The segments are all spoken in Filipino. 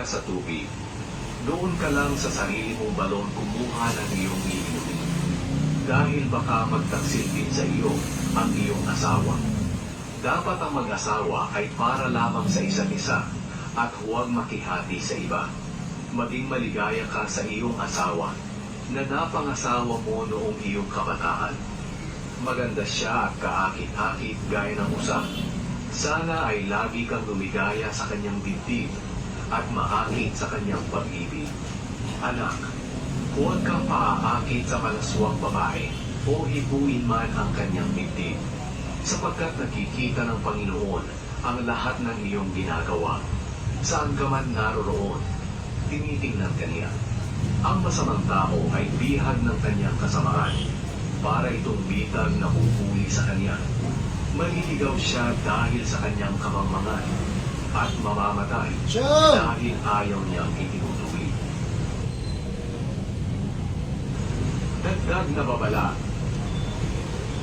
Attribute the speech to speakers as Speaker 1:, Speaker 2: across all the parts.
Speaker 1: sa tubig. Doon ka lang sa sarili mong balon kumuha ng iyong iinumin. Dahil baka magtaksil din sa iyo ang iyong asawa. Dapat ang mag-asawa ay para lamang sa isa't isa at huwag makihati sa iba. Maging maligaya ka sa iyong asawa na napangasawa mo noong iyong kabataan. Maganda siya at kaakit-akit gaya ng usa. Sana ay lagi kang lumigaya sa kanyang dibdib at maakit sa kanyang pag-ibig. Anak, huwag kang paaakit sa malaswang babae o hibuin man ang kanyang dibdib, sapagkat nakikita ng Panginoon ang lahat ng iyong ginagawa. Saan ka man naroroon, tinitingnan ka niya. Ang masamang tao ay bihag ng kanyang kasamaan, para itong bitag na hupuli sa kanya. Maliligaw siya dahil sa kanyang kamangmangan at mamamatay dahil ayaw niyang itinutuloy. Dagdag na babala.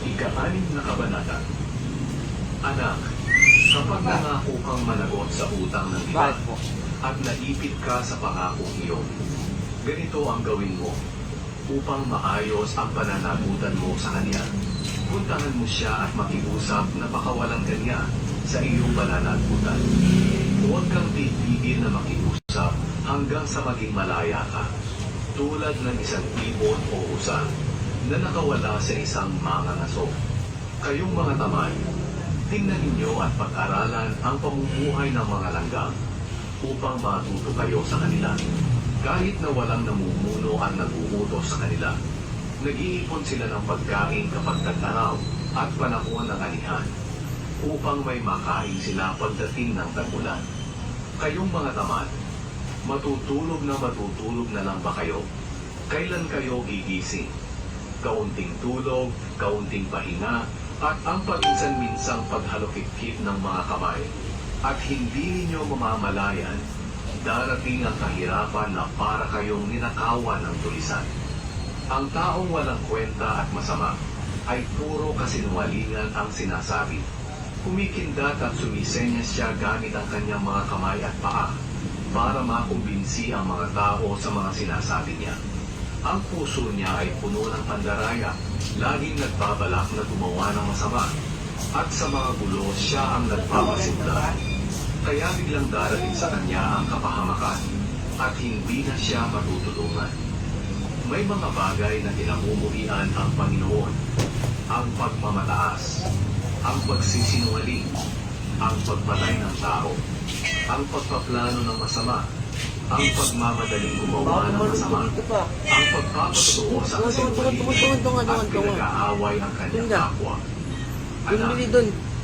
Speaker 1: Ika-6 na kabanata. Anak, kapag nangako kang managot sa utang ng iba at naipit ka sa pangakong iyon, ganito ang gawin mo upang maayos ang pananagutan mo sa kanya. Puntahan mo siya at makiusap na pakawalan ka niya sa iyong pananagutan. Huwag kang titigil na makiusap hanggang sa maging malaya ka, tulad ng isang ibon o usa na nakawala sa isang mangangaso. Kayong mga tamad, tingnan ninyo at pag-aralan ang pamumuhay ng mga langgam upang matuto kayo sa kanila. Kahit na walang namumuno ang nag-uutos sa kanila, nag-iipon sila ng pagkain kapag tag-araw at panahon ng anihan, upang may makain sila pagdating ng tag-ulan. Kayong mga tamad, matutulog na lang ba kayo? Kailan kayo gigising? Kaunting tulog, kaunting pahinga, at ang paminsan-minsang paghalukit-kit ng mga kamay, at hindi ninyo mamamalayan, darating ang kahirapan na para kayong ninakawan ng tulisan. Ang taong walang kwenta at masama ay puro kasinungalingan ang sinasabi. Kumikindat at sumisenyas siya gamit ang kanyang mga kamay at paa para makumbinsi ang mga tao sa mga sinasabi niya. Ang puso niya ay puno ng pandaraya, laging nagbabalak na gumawa ng masama, at sa mga gulo siya ang nagpapasimula. Kaya biglang darating sa kanya ang kapahamakan at hindi na siya matutulungan. May mga bagay na kinamumuhian ang Panginoon: ang pagmamataas, ang pagsisinungaling, ang pagpatay ng tao, ang pagpaplano ng masama, ang pagmamadaling gumawa ng masama, ang pagpapatuo sa kasinungalingan, at pinag-aaway ang kanyang kapwa. Anak,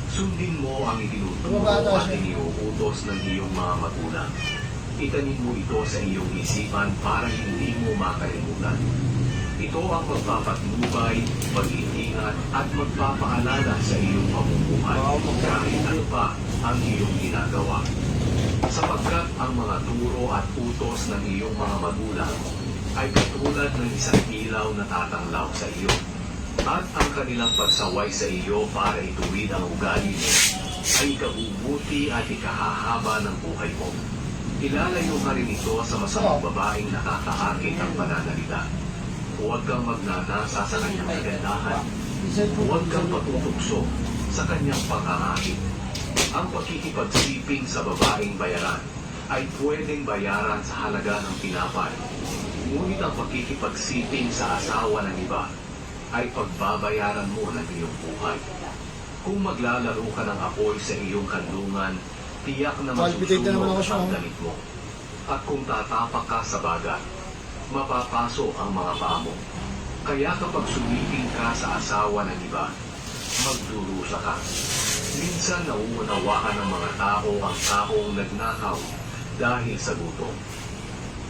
Speaker 1: sundin mo ang itinuturo at iniuutos ng iyong mga magulang. Itanin mo ito sa iyong isipan para hindi mo makalimutan. Ito ang magpapatnubay, pag-iingat at magpapaalala sa iyong pamumuhay kahit ano pa ang iyong ginagawa. Sapagkat ang mga turo at utos ng iyong mga magulang ay katulad ng isang ilaw na tatanglaw sa iyo. At ang kanilang pagsaway sa iyo para ituwid ang ugali mo ay ikabubuti at ikahahaba ng buhay mo. Ilalayo ka rin ito sa masamang babaeng nakakaakit ang pananalita. Huwag kang magnanasa sa kanyang kagandahan. Huwag kang patutukso sa kanyang pangangakit. Ang pakikipagsiping sa babaeng bayaran ay pwedeng bayaran sa halaga ng tinapay. Ngunit ang pakikipagsiping sa asawa ng iba ay pagbabayaran mo ng iyong buhay. Kung maglalaro ka ng apoy sa iyong kandungan, tiyak na masusunog ang damit mo. At kung tatapak ka sa baga, mapapaso ang mga paa mo. Kaya kapag sumiping ka sa asawa ng iba, magdurusa ka. Minsan nauunawaan ng mga tao ang taong nagnakaw dahil sa gutom.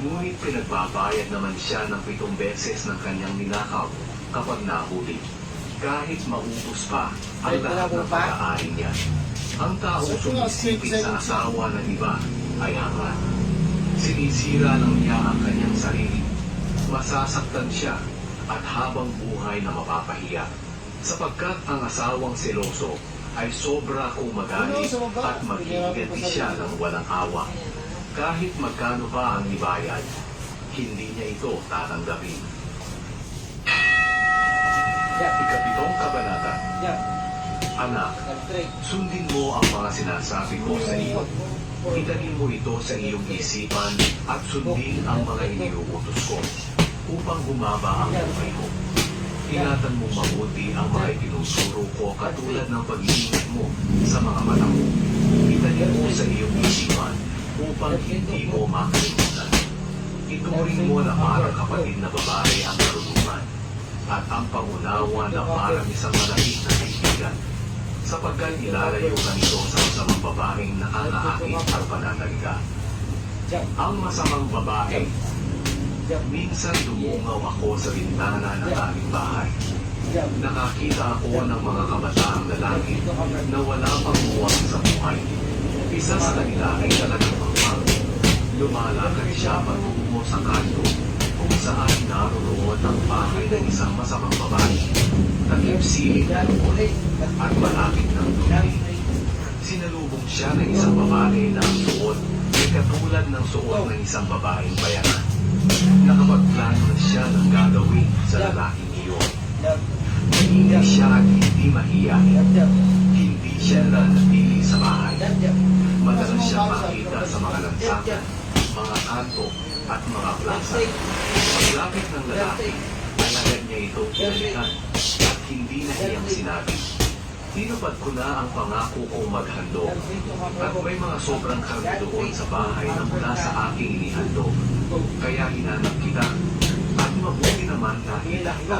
Speaker 1: Ngunit pinagbabayad naman siya ng 7 beses ng kanyang ninakaw kapag nahuli, kahit maubos pa ang lahat ng pag-aari niya. Ang taong sumisipin sa asawa ng iba ay hangat. Sinisira lang niya ang kanyang sarili. Masasaktan siya at habang buhay na mapapahiya. Sapagkat ang asawang seloso ay sobra kung magalit at maghihiganti siya ng walang awa. kahit magkano pa ang ibayad, hindi niya ito tatanggapin. Ikapitong kabanata. Anak, sundin mo ang mga sinasabi ko sa iyo. Itagin mo ito sa iyong isipan at sundin ang mga iniuutos ko upang humaba ang buhay mo. Ingatan mo mabuti ang mga itinuturo ko katulad ng pag-iingat mo sa mga mata mo. Itagin mo sa iyong isipan upang hindi mo makalimutan. Ituring mo na parang kapatid na babae ang karunungan at ang pangunawa na parang isang malapit na kaibigan, sapagkat ilalayo ka nito sa masamang babaeng nakakaakit at pananalita. Ang masamang babae, minsan dumungaw ako sa bintana ng aming bahay. Nakakita ako ng mga kabataang lalaki na wala pang buwang sa buhay. Isa sa kanila ay talagang mangmang. Lumalakad siya patungo sa kanto kung saan naroon ang bahay ng isang masamang babae. Takip-silig na loob at malapit ng tubig. Sinalubong siya ng isang babae na ang suot ay katulad ng suot ng isang babaeng bayaran. Nakapagplano na siya ng gagawin sa lalaking iyon. Maingay siya at hindi mahiyain. Hindi siya nanatili sa bahay. Madalas siya makita sa mga lansangan, mga kanto at mga plaza. Paglapit ng lalaki, alagad niya itong pinalitan at hindi na niyang sinabi. Tinupad ko na ang pangako kong maghandog at may mga sobrang karne doon sa bahay na mula sa aking inihandog. Kaya hinanap kita at mabuti naman nakita kita.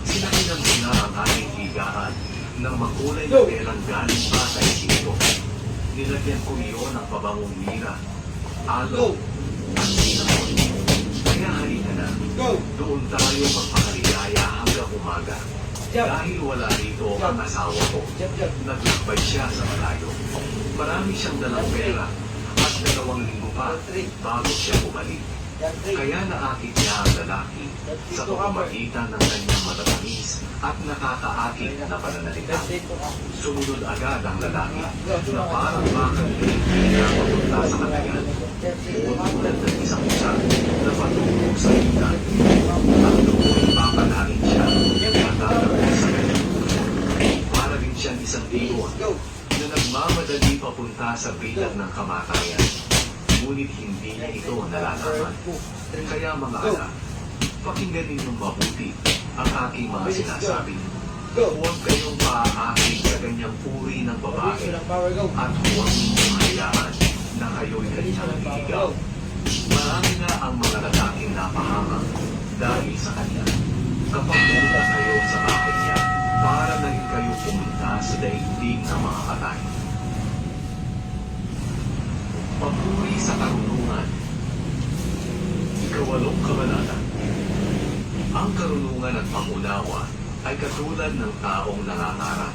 Speaker 1: Sinakinan mo na ang aking higaan ng makulay na telang galing pa sa isito. Nilagyan ko iyon ng pabangong mira, alo, at cinnamon. Kaya halika na, doon tayo magpakaligaya hanggang umaga. Dahil wala rito ang asawa ko, naglakbay siya sa malayo. Marami siyang dalang pera at 2 linggo pa bago siya bumalik. Kaya naakit niya ang lalaki sa pamamagitan ng kanyang matatamis at nakakaakit na pananalita. Sumunod agad ang lalaki na parang bakal na papunta sa katayan. Tulad ng isang isa na patungo sa ita. At doon papanahin siya at tatapos sa kanyang puso. Para rin siyang isang ibon na nagmamadali papunta sa bilang ng kamatayan. Ngunit hindi niya ito nalalaman. Kaya mga anak, pakinggan ninyong mabuti ang aking mga sinasabi. Huwag kayong paaakit sa ganyang uri ng babae at huwag ninyong hayaan na kayo'y kanyang iligaw. Marami na ang mga lalaking napahamak dahil sa kanya. Kapag pumunta kayo sa bahay niya, para na rin kayo pumunta sa daigdig ng mga patay. Papuri sa karunungan. Ikawalong kabanata. Ang karunungan at pangunawa ay katulad ng taong nangangarap.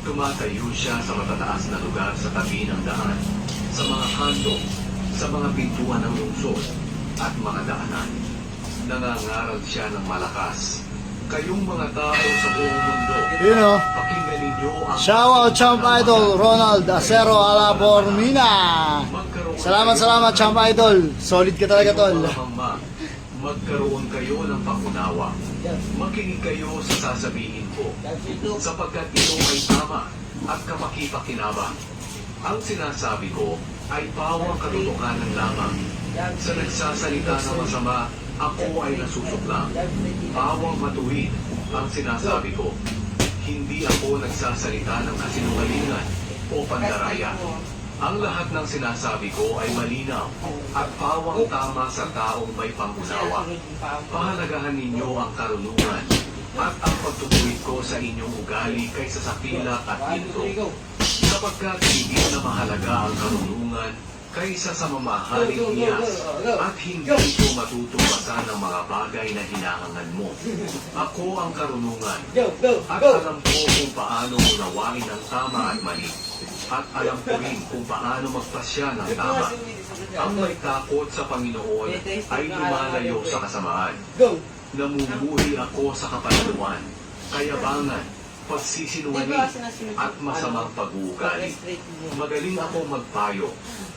Speaker 1: Tumatayo siya sa matataas na lugar sa tabi ng daan, sa mga kanto, sa mga pintuan ng lungsod, at mga daanan. Nangangaral siya ng malakas. Kayong mga tao sa buong mundo, pakinggan ninyo ang...
Speaker 2: Shoutout Champ Idol Ronald Acero Alabormina. Salamat Champ Idol. Solid ka talaga tol.
Speaker 1: Magkaroon kayo ng pangunawa. Makinig kayo sa sasabihin ko, sapagkat ito ay tama at kapaki-pakinabang. Ang sinasabi ko ay pawang katotohanan lamang. Sa nagsasalita ng masama, ako ay nasusuklang. Pawang matuwid ang sinasabi ko. Hindi ako nagsasalita ng kasinungalingan o pandaraya. Ang lahat ng sinasabi ko ay malinaw at pawang tama sa taong may pangunawa. Pahalagahan ninyo ang karunungan at ang pagtutuwid ko sa inyong ugali kaysa sa pilak at ginto. Sapagkat hindi na mahalaga ang karunungan kaysa sa mamahaling niyas at hindi ito matutumbasan ng mga bagay na hinahangan mo. Ako ang karunungan at alam ko kung paano unawain ang tama at mali. At alam ko rin kung paano magpasya ng tama. Ang may takot sa Panginoon ay lumalayo sa kasamaan. Namumuhi ako sa kapalaluan, kayabangan, pagsisinungaling at masamang pag-uugali. Magaling ako magpayo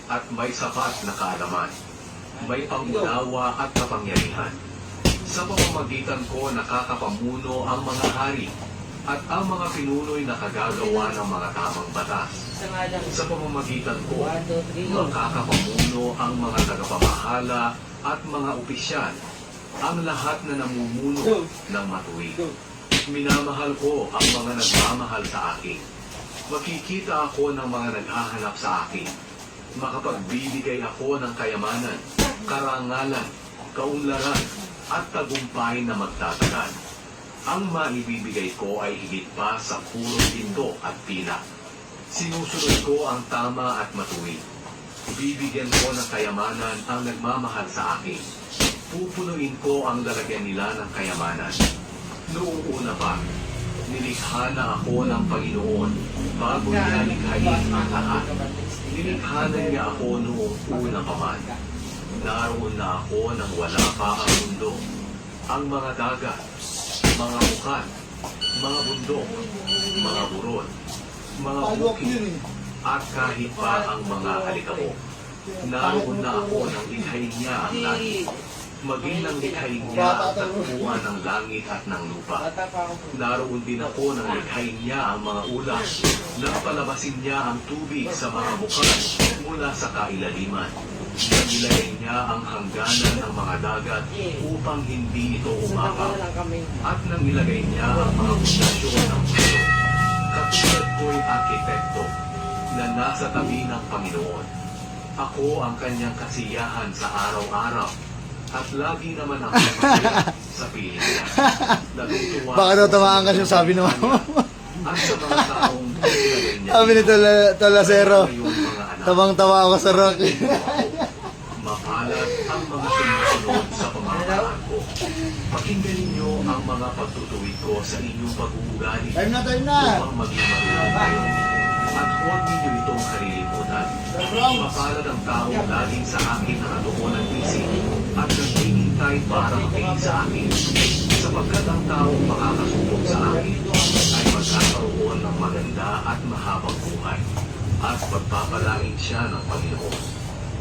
Speaker 1: at may sapat na kaalaman. May pangunawa at kapangyarihan. Sa pamamagitan ko nakakapamuno ang mga hari at ang mga pinuno'y nakagagawa ng mga tamang batas. Sa pamamagitan ko, makakapamuno ang mga tagapamahala at mga opisyal, ang lahat na namumuno ng matuwid. Minamahal ko ang mga nagmamahal sa akin. Makikita ako ng mga naghahanap sa akin. Makapagbibigay ako ng kayamanan, karangalan, kaunlaran, at tagumpay na magtatagal. Ang maibibigay ko ay higit pa sa purong ginto at pinak. Sinusunod ko ang tama at matuwid. Bibigyan ko ng kayamanan ang nagmamahal sa akin. Pupunuin ko ang lalagyan nila ng kayamanan. Noong una pa, nilikha na ako ng Panginoon bago niya likhain ang lahat. Nilikha na niya ako noong una pa man. Naroon na ako nang wala pa ang mundo. Ang mga dagat, mga bukan, mga bundok, mga burol, mga bukid, at kahit pa ang mga alikabok. Naroon na ako nang likhain niya ang langit. Maging nang likhain niya ang tagpuan ng langit at ng lupa. Naroon din ako nang likhain niya ang mga ulas. Napalabasin niya ang tubig sa mga bukan mula sa kailaliman. Nilagay niya ang hangganan ng mga dagat upang hindi ito umapaw. At nang ilagay niya ang mga pundasyon ng mundo. Katulad ko'y arkitekto na nasa tabi ng Panginoon. Ako ang kanyang kasiyahan sa araw-araw. At lagi naman ako masaya sa piling niya. Natutuwa
Speaker 2: Baka daw tamaan ka siya, sabi naman.
Speaker 1: at sa mga taong nilagay niya.
Speaker 2: Sabi ni Tolasero,
Speaker 1: Ngayong mga anak,
Speaker 2: tawang-tawa ako sa Rocky.
Speaker 1: mapalad ang mga sumusunod sa pamamaraan ko. Pakinggan ninyo ang mga pagtutuwid ko sa inyong pag-uugali
Speaker 2: Time na!
Speaker 1: upang maging marunong kayo. At huwag ninyo itong kalilimutan. Mapalad ang taong laging sa akin nakatuon ng isip at naghihintay para makinig sa akin. Sapagkat ang taong makakasubok sa akin ay magkakaroon ng maganda at mahabang buhay. At pagpapalain siya ng Panginoon.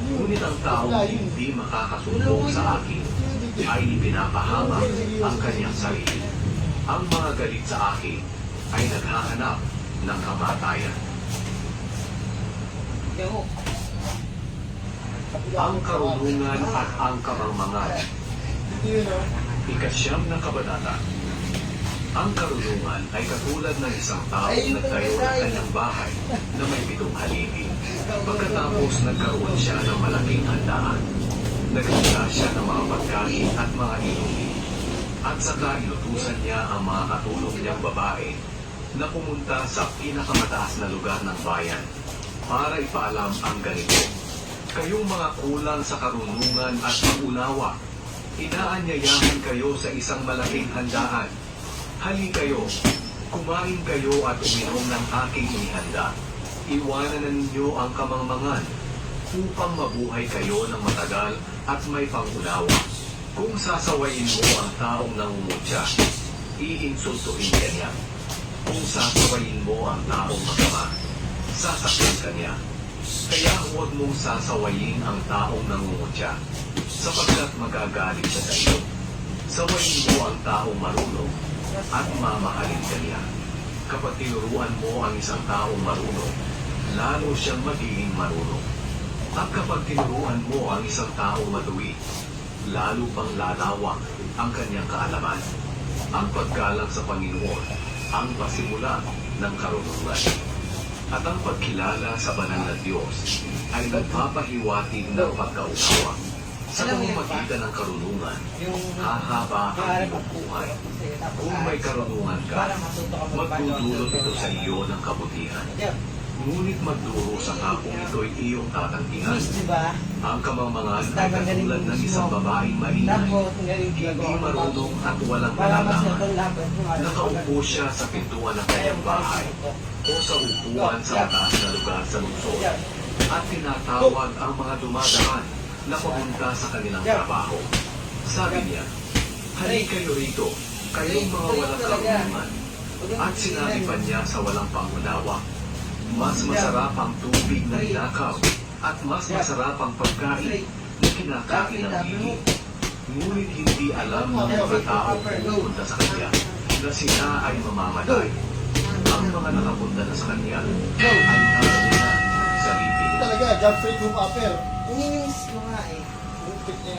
Speaker 1: Ngunit ang taong hindi makakasumbong sa akin ay ipinapahamak ang kanyang sarili. Ang mga galit sa akin ay naghahanap ng kamatayan. Ang karunungan at ang kamangmangan. Ikasyam na kabanata. Ang karunungan ay katulad ng isang taong nagtayo ng kanyang bahay na may 7 haligi. Pagkatapos nagkaroon siya ng malaking handaan, naghanda siya ng mga pagkain at mga inumin. At saka inutusan niya ang mga katulong niyang babae na pumunta sa pinakamataas na lugar ng bayan para ipaalam ang ganito. Kayong mga kulang sa karunungan at pag-unawa, inaanyayahan kayo sa isang malaking handaan. Hali kayo, kumain kayo at uminom ng aking inihanda. Iwanan na ninyo ang kamangmangan upang mabuhay kayo ng matagal at may pangunawa. Kung sasawayin mo ang taong nangungutya, iinsultuhin ka niya. Kung sasawayin mo ang taong masama, sasaktan ka niya. Kaya huwag mong sasawayin ang taong nangungutya, sapagkat magagalit siya sa iyo. Sawayin mo ang taong marunong, at mamahalin ka niya. Kapag tinuruan mo ang isang taong marunong, lalo siyang magiging marunong. At kapag tinuruan mo ang isang taong matuwid, lalo pang lalawak ang kanyang kaalaman. Ang paggalang sa Panginoon, ang pasimula ng karunungan. At ang pagkilala sa banal na Diyos ay nagpapahiwatig ng pagkaunawa. Sa pamamagitan ng karunungan, hahaba ang iyong buhay. Kung may karunungan ka, magdudulot ito sa iyo ng kabutihan. Ngunit magduro sa kapong ito'y iyong tatangkingan. Ang kamangmangan ay katulad ng isang babaeng maingay, hindi marunong at walang kalalaman. Nakaupo siya sa pintuan ng kanyang bahay o sa upuan sa mataas na lugar sa lungsod at tinatawag ang mga dumadaan na pumunta sa kanilang trabaho. Sabi niya, "Hali kayo rito, kayong mga walang karunungan. At sinabi pa niya sa walang pangunawa, mas masarap ang tubig na inakaw at mas masarap ang pagkain na kinakain ng hili. Ngunit hindi alam ng mga tao pupunta sa kanya na sila ay mamamatay. Ang mga nakapunta na sa kanya ay nauna sa libing.
Speaker 2: Talaga, jump straight from upper.
Speaker 3: Ininis ko nga eh.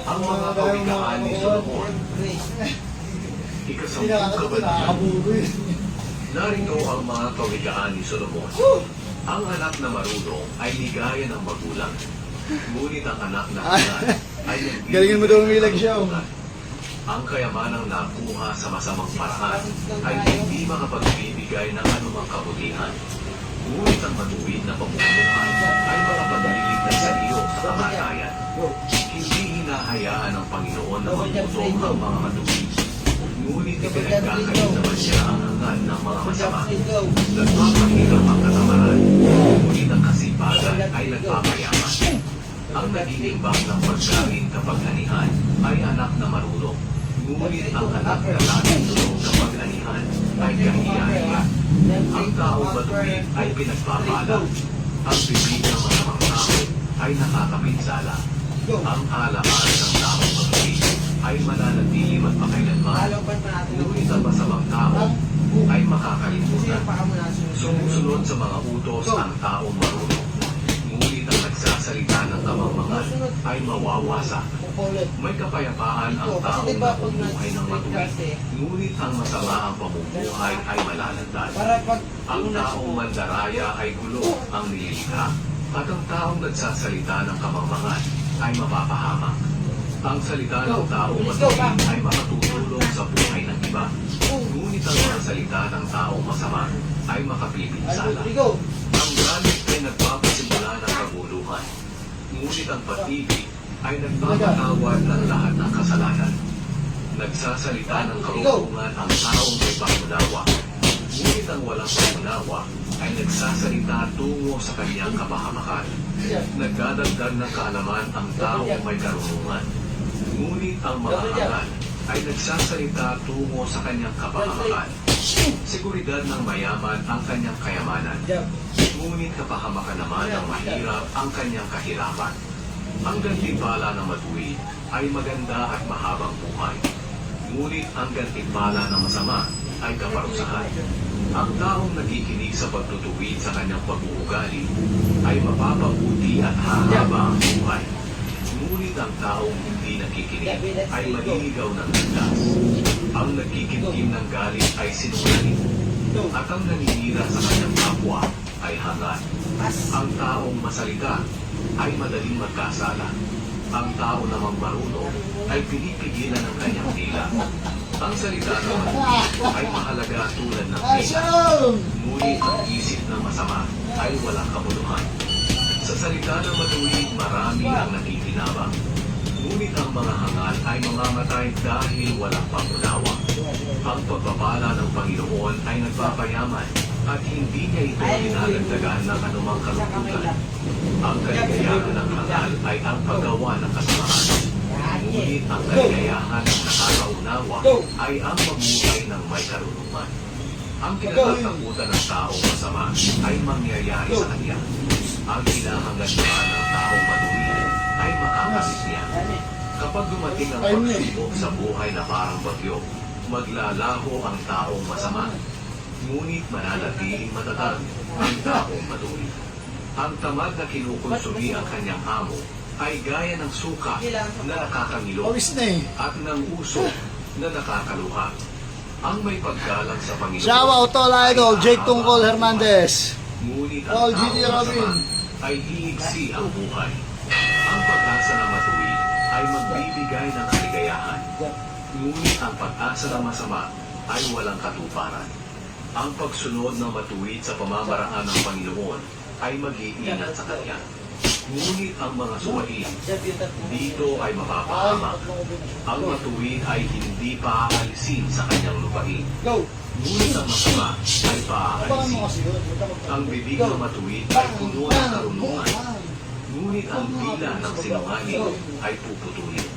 Speaker 1: Ang mga kawikaan ni Solomon,
Speaker 2: Hindi
Speaker 1: ikasampung
Speaker 2: nakakatawa,
Speaker 1: kabanata.
Speaker 2: nakakabugoy.
Speaker 1: Narito ang mga kawikaan ni Solomon. Ang anak na marunong ay ligaya ng magulang. Ngunit ang anak na hangal ay nagbibigay
Speaker 2: Galingin mo daw umilag siya, oh.
Speaker 1: ng kagutan. Ang kayamanang nakuha sa masamang paraan ay hindi makapagbibigay ng anumang kabutihan. Ngunit ang matuwid na pamumuhay ay makapagliligtas sa iyo sa kamatayan. Hindi hinahayaan ng Panginoon na magutong ang mga matuwid. Ngunit ipinagkakalit naman siya ang hangal ng mga masama. Nagpapahirap ang katamaran, ngunit ang kasipagan ay nagpapayaman. Ang naginimbang ng pagkain kapag anihan ay anak na marunong. Ngunit ang anak na laging tulong kapag anihan ay kahiyahiya. Ang taong matuwid ay pinagpapala. Ang bibig ng masamang tao ay nakakapinsala. Ang alaala ng taong matuwid ay mananatili magpakailanman. Ngunit ang masamang tao ay makakalimutan. Sumusunod sa mga utos ang taong marunong. Ngunit ang nagsasalita ng kamangmangal ay mawawasak. May kapayapaan ang taong namumuhay ng matuwid. Ngunit ang masama ang pamumuhay ay malalandan. Ang taong mandaraya ay gulo ang nililikha. At ang taong nagsasalita ng kamangmangal ay mapapahamak. Ang salita ng taong matuwid ay makatutulong sa buhay ng iba. Ngunit ang mga salita ng taong masama ay makapipinsala. Ang galit ay nagpapasimula ng kaguluhan. Ngunit ang pag-ibig ay nagpapatawad ng lahat ng kasalanan. Nagsasalita ng karunungan ang taong may pangunawa. Ngunit ang walang pangunawa ay nagsasalita tungo sa kanyang kapahamakan. Nagdadagdag ng kaalaman ang taong may karunungan. Ngunit ang mga hangal ay nagsasalita tungo sa kanyang kapahamakan. Seguridad ng mayaman ang kanyang kayamanan. Ngunit kapahamakan naman ng mahirap ang kanyang kahirapan. Ang gantimpala ng matuwid ay maganda at mahabang buhay. Ngunit ang gantimpala ng masama ay kaparusahan. Ang taong nakikinig sa pagtutuwid sa kanyang pag-uugali ay mapapabuti at hahaba ang buhay. Ngunit ang taong hindi nakikinig ay maliligaw ng landas. Ang nagkikimkim ng galit ay sinungaling. At ang naninira sa kanyang kapwa ay hangal. Ang taong masalita ay madaling magkasala. Ang tao namang marunong ay pinipigilan ng kanyang dila. Ang salita naman ay mahalaga tulad ng dila. Ngunit ang isip ng masama ay walang kabuluhan. Sa salita ng matuwid, marami ang nakikinabang. Ngunit ang mga hangal ay mamamatay dahil walang pangunawa. Ang pagpapala ng Panginoon ay nagpapayaman at hindi niya ito dinadagdagan ng anumang kalungkutan. Ang kaligayahan ng hangal ay ang paggawa ng kasamaan. Ngunit ang kaligayahan ng nakakaunawa ay ang mamuhay ng may karunungan. Ang kinatatakutan ng taong masama ay mangyayari sa kanya. Ang hinahangad naman ng taong matuwid ay makakamit niya. Kapag dumating ang pagsubok sa buhay na parang bagyo, maglalaho ang taong masama. Ngunit mananatiling matatag ang taong matuwid. Ang tamad na kinukonsumi ang kanyang amo ay gaya ng suka na nakakangilo
Speaker 2: Pawis na eh.
Speaker 1: at ng usok na nakakaluha. Ang may paggalang sa Panginoon
Speaker 2: Shout out all idol, Jake Tungkol Hernandez.
Speaker 1: ngunit
Speaker 2: All
Speaker 1: ang
Speaker 2: GD
Speaker 1: taong
Speaker 2: Robin.
Speaker 1: masama ay iigsi ang buhay. Ang pag-asa ng matuwid ay magbibigay ng kaligayahan. Ngunit ang pag-asa ng masama ay walang katuparan. Ang pagsunod ng matuwid sa pamamaraan ng Panginoon ay mag-iingat sa Kanya. Ngunit ang mga suwain dito ay mapapahamak. Ang matuwid ay hindi paaalisin sa kanyang lupain. Ngunit ang masama ay paaalisin. Ang bibig ng matuwid ay puno ng karunungan. Ngunit ang dila ng sinungaling ay puputulin.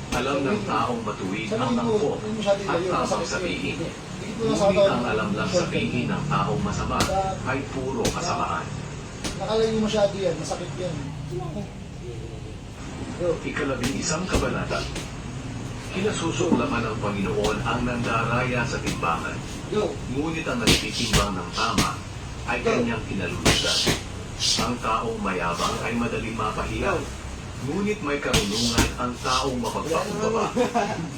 Speaker 1: Alam ng taong matuwid ang angkop at tamang sabihin. Ngunit ang alam lang sabihin ng taong masama ay puro kasamaan.
Speaker 2: Nakalayo masyado yan, masakit yan.
Speaker 1: Ikalabing-isang kabanata. Kinasusuklaman ng Panginoon ang nandaraya sa timbangan. Ngunit ang nagtitimbang ng tama ay kanyang kinalulugan. Ang taong mayabang ay madaling mapahiya. Ngunit may karunungan ang taong mapagpakumbaba.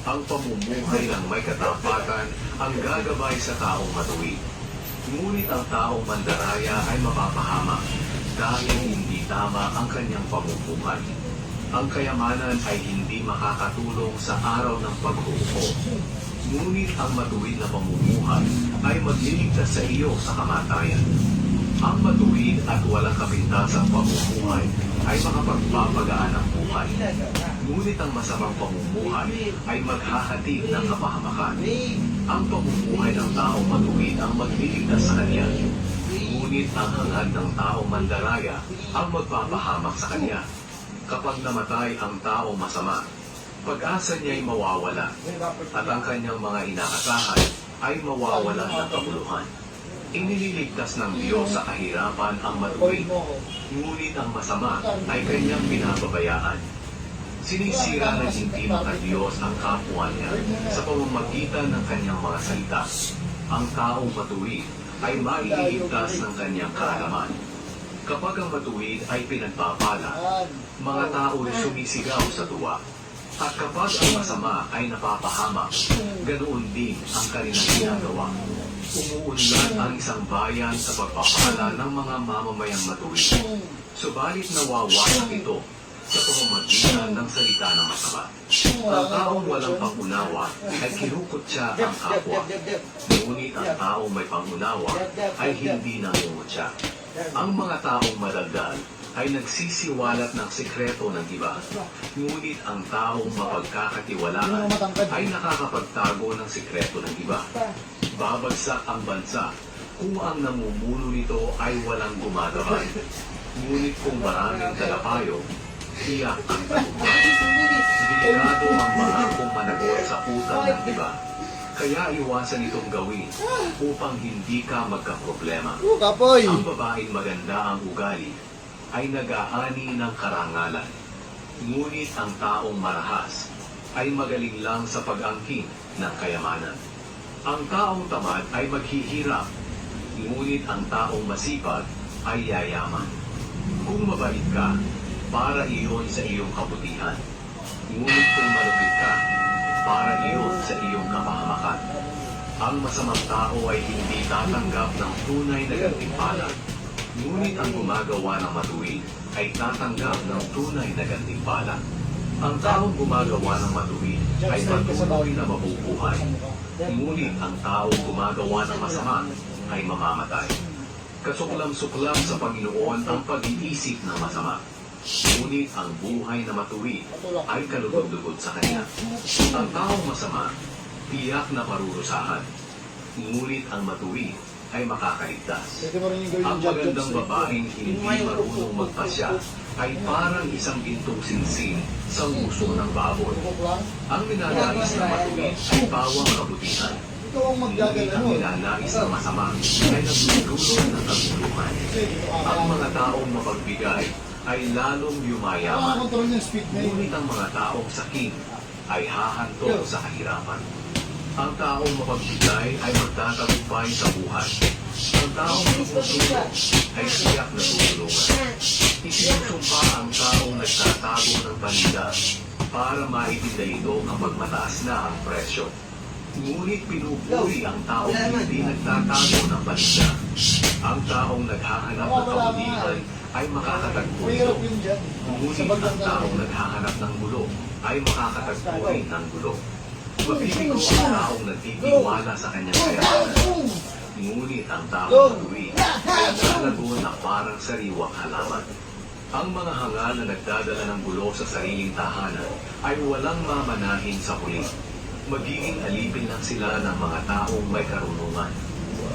Speaker 1: Ang pamumuhay ng may katapatan ang gagabay sa taong matuwid. Ngunit ang taong mandaraya ay mapapahamak dahil hindi tama ang kanyang pamumuhay. Ang kayamanan ay hindi makakatulong sa araw ng paghuhuko. Ngunit ang matuwid na pamumuhay ay magliligtas sa iyo sa kamatayan. Ang matuwid at walang kapintasang pamumuhay ay makapagpapagaan ng buhay. Ngunit ang masamang pamumuhay ay maghahatid ng kapahamakan. Ang pamumuhay ng taong matuwid ang magliligtas sa kanya. Ngunit ang hangad ng taong mandaraya ang magpapahamak sa kanya. Kapag namatay ang taong masama, pag-asa niya ay mawawala at ang kanyang mga inaasahan ay mawawala ng kabuluhan. Inililigtas ng Diyos sa kahirapan ang matuwid, ngunit ang masama ay kanyang pinababayaan. Sinisira ng hindi maka-Diyos ang kapwa niya sa pamamagitan ng kanyang mga salita. Ang taong matuwid ay mailigtas ng kanyang kaalaman. Kapag ang matuwid ay pinagpapala, mga tao ay sumisigaw sa tuwa. At kapag ang masama ay napapahamak, ganoon din ang kanilang ginagawa. Umuunlad ang isang bayan sa pagpapala ng mga mamamayang matuwid. Subalit nawawasak ito sa pamamagitan ng salita ng masama. Ang taong walang pangunawa ay kinukutya ang kapwa. Ngunit ang taong may pangunawa ay hindi nangungutya. Ang mga taong madaldal ay nagsisiwalat ng sekreto ng iba. Ngunit ang taong mapagkakatiwalaan ay nakakapagtago ng sekreto ng iba. Babagsak ang bansa kung ang namumuno nito ay walang gumagabay. Ngunit kung maraming tagapayo, tiyak ang tagumpay. Delikado ang mga kung managot sa utang ng iba. Kaya iwasan itong gawin upang hindi ka magkaproblema.
Speaker 2: Kapoy!
Speaker 1: Ang babaeng maganda ang ugali ay nag-aani ng karangalan. Ngunit ang taong marahas ay magaling lang sa pag-angkin ng kayamanan. Ang taong tamad ay maghihirap, ngunit ang taong masipag ay yayaman. Kung mabait ka, para iyon sa iyong kabutihan. Ngunit kung malupit ka, para iyon sa iyong kapahamakan. Ang masamang tao ay hindi tatanggap ng tunay na gantimpala. Ngunit ang gumagawa ng matuwid ay tatanggap ng tunay na gantimpala. Ang taong gumagawa ng matuwid ay patuloy na mabubuhay. Ngunit ang taong gumagawa ng masama ay mamamatay. Kasuklam-suklam sa Panginoon ang pag-iisip ng masama. Ngunit ang buhay na matuwid ay kalugod-lugod sa Kanya. Ang taong masama, tiyak na parurusahan. Ngunit ang matuwid ay makakaligtas.
Speaker 2: Pwede mo rin yung gawin
Speaker 1: Ang
Speaker 2: yung job
Speaker 1: magandang
Speaker 2: jobs,
Speaker 1: babaeng hindi marunong magpasya ay parang isang gintong sinsin sa uso ng baboy. Ang minanais na matuwid ay bawang kabutihan.
Speaker 2: Ikaw ang
Speaker 1: Ngunit
Speaker 2: magdadala
Speaker 1: ang
Speaker 2: nun.
Speaker 1: minanais na masama ay nagdudulot ng kaguluhan. Ang mga taong mapagbigay ay lalong
Speaker 2: Wala
Speaker 1: yumayaman.
Speaker 2: control yung speed na yun.
Speaker 1: Ngunit ang mga taong saking ay hahantong sa kahirapan. Ang taong mapagbigay ay magtatagumpay sa buhay. Ang taong tutulong ay siyak na tutulungan. Isinusumpa ang taong nagtatago ng paninda para maitinda ito kapag mataas na ang presyo. Ngunit pinupuri ang taong hindi nagtatago ng paninda. Ang taong naghahanap ng kabutihan ay makakatagpo ito.
Speaker 2: Mahirap yun dyan.
Speaker 1: Ngunit ang taong naghahanap ng gulo ay makakatagpo rin ng gulo. Mabibigo ang taong nagtitiwala sa kanyang kayamanan. Ngunit ang taong matuwid ay nalago na parang sariwang halaman. Ang mga hangal na nagdadala ng gulo sa sariling tahanan ay walang mamanahin sa huli. Magiging alipin lang sila ng mga taong may karunungan.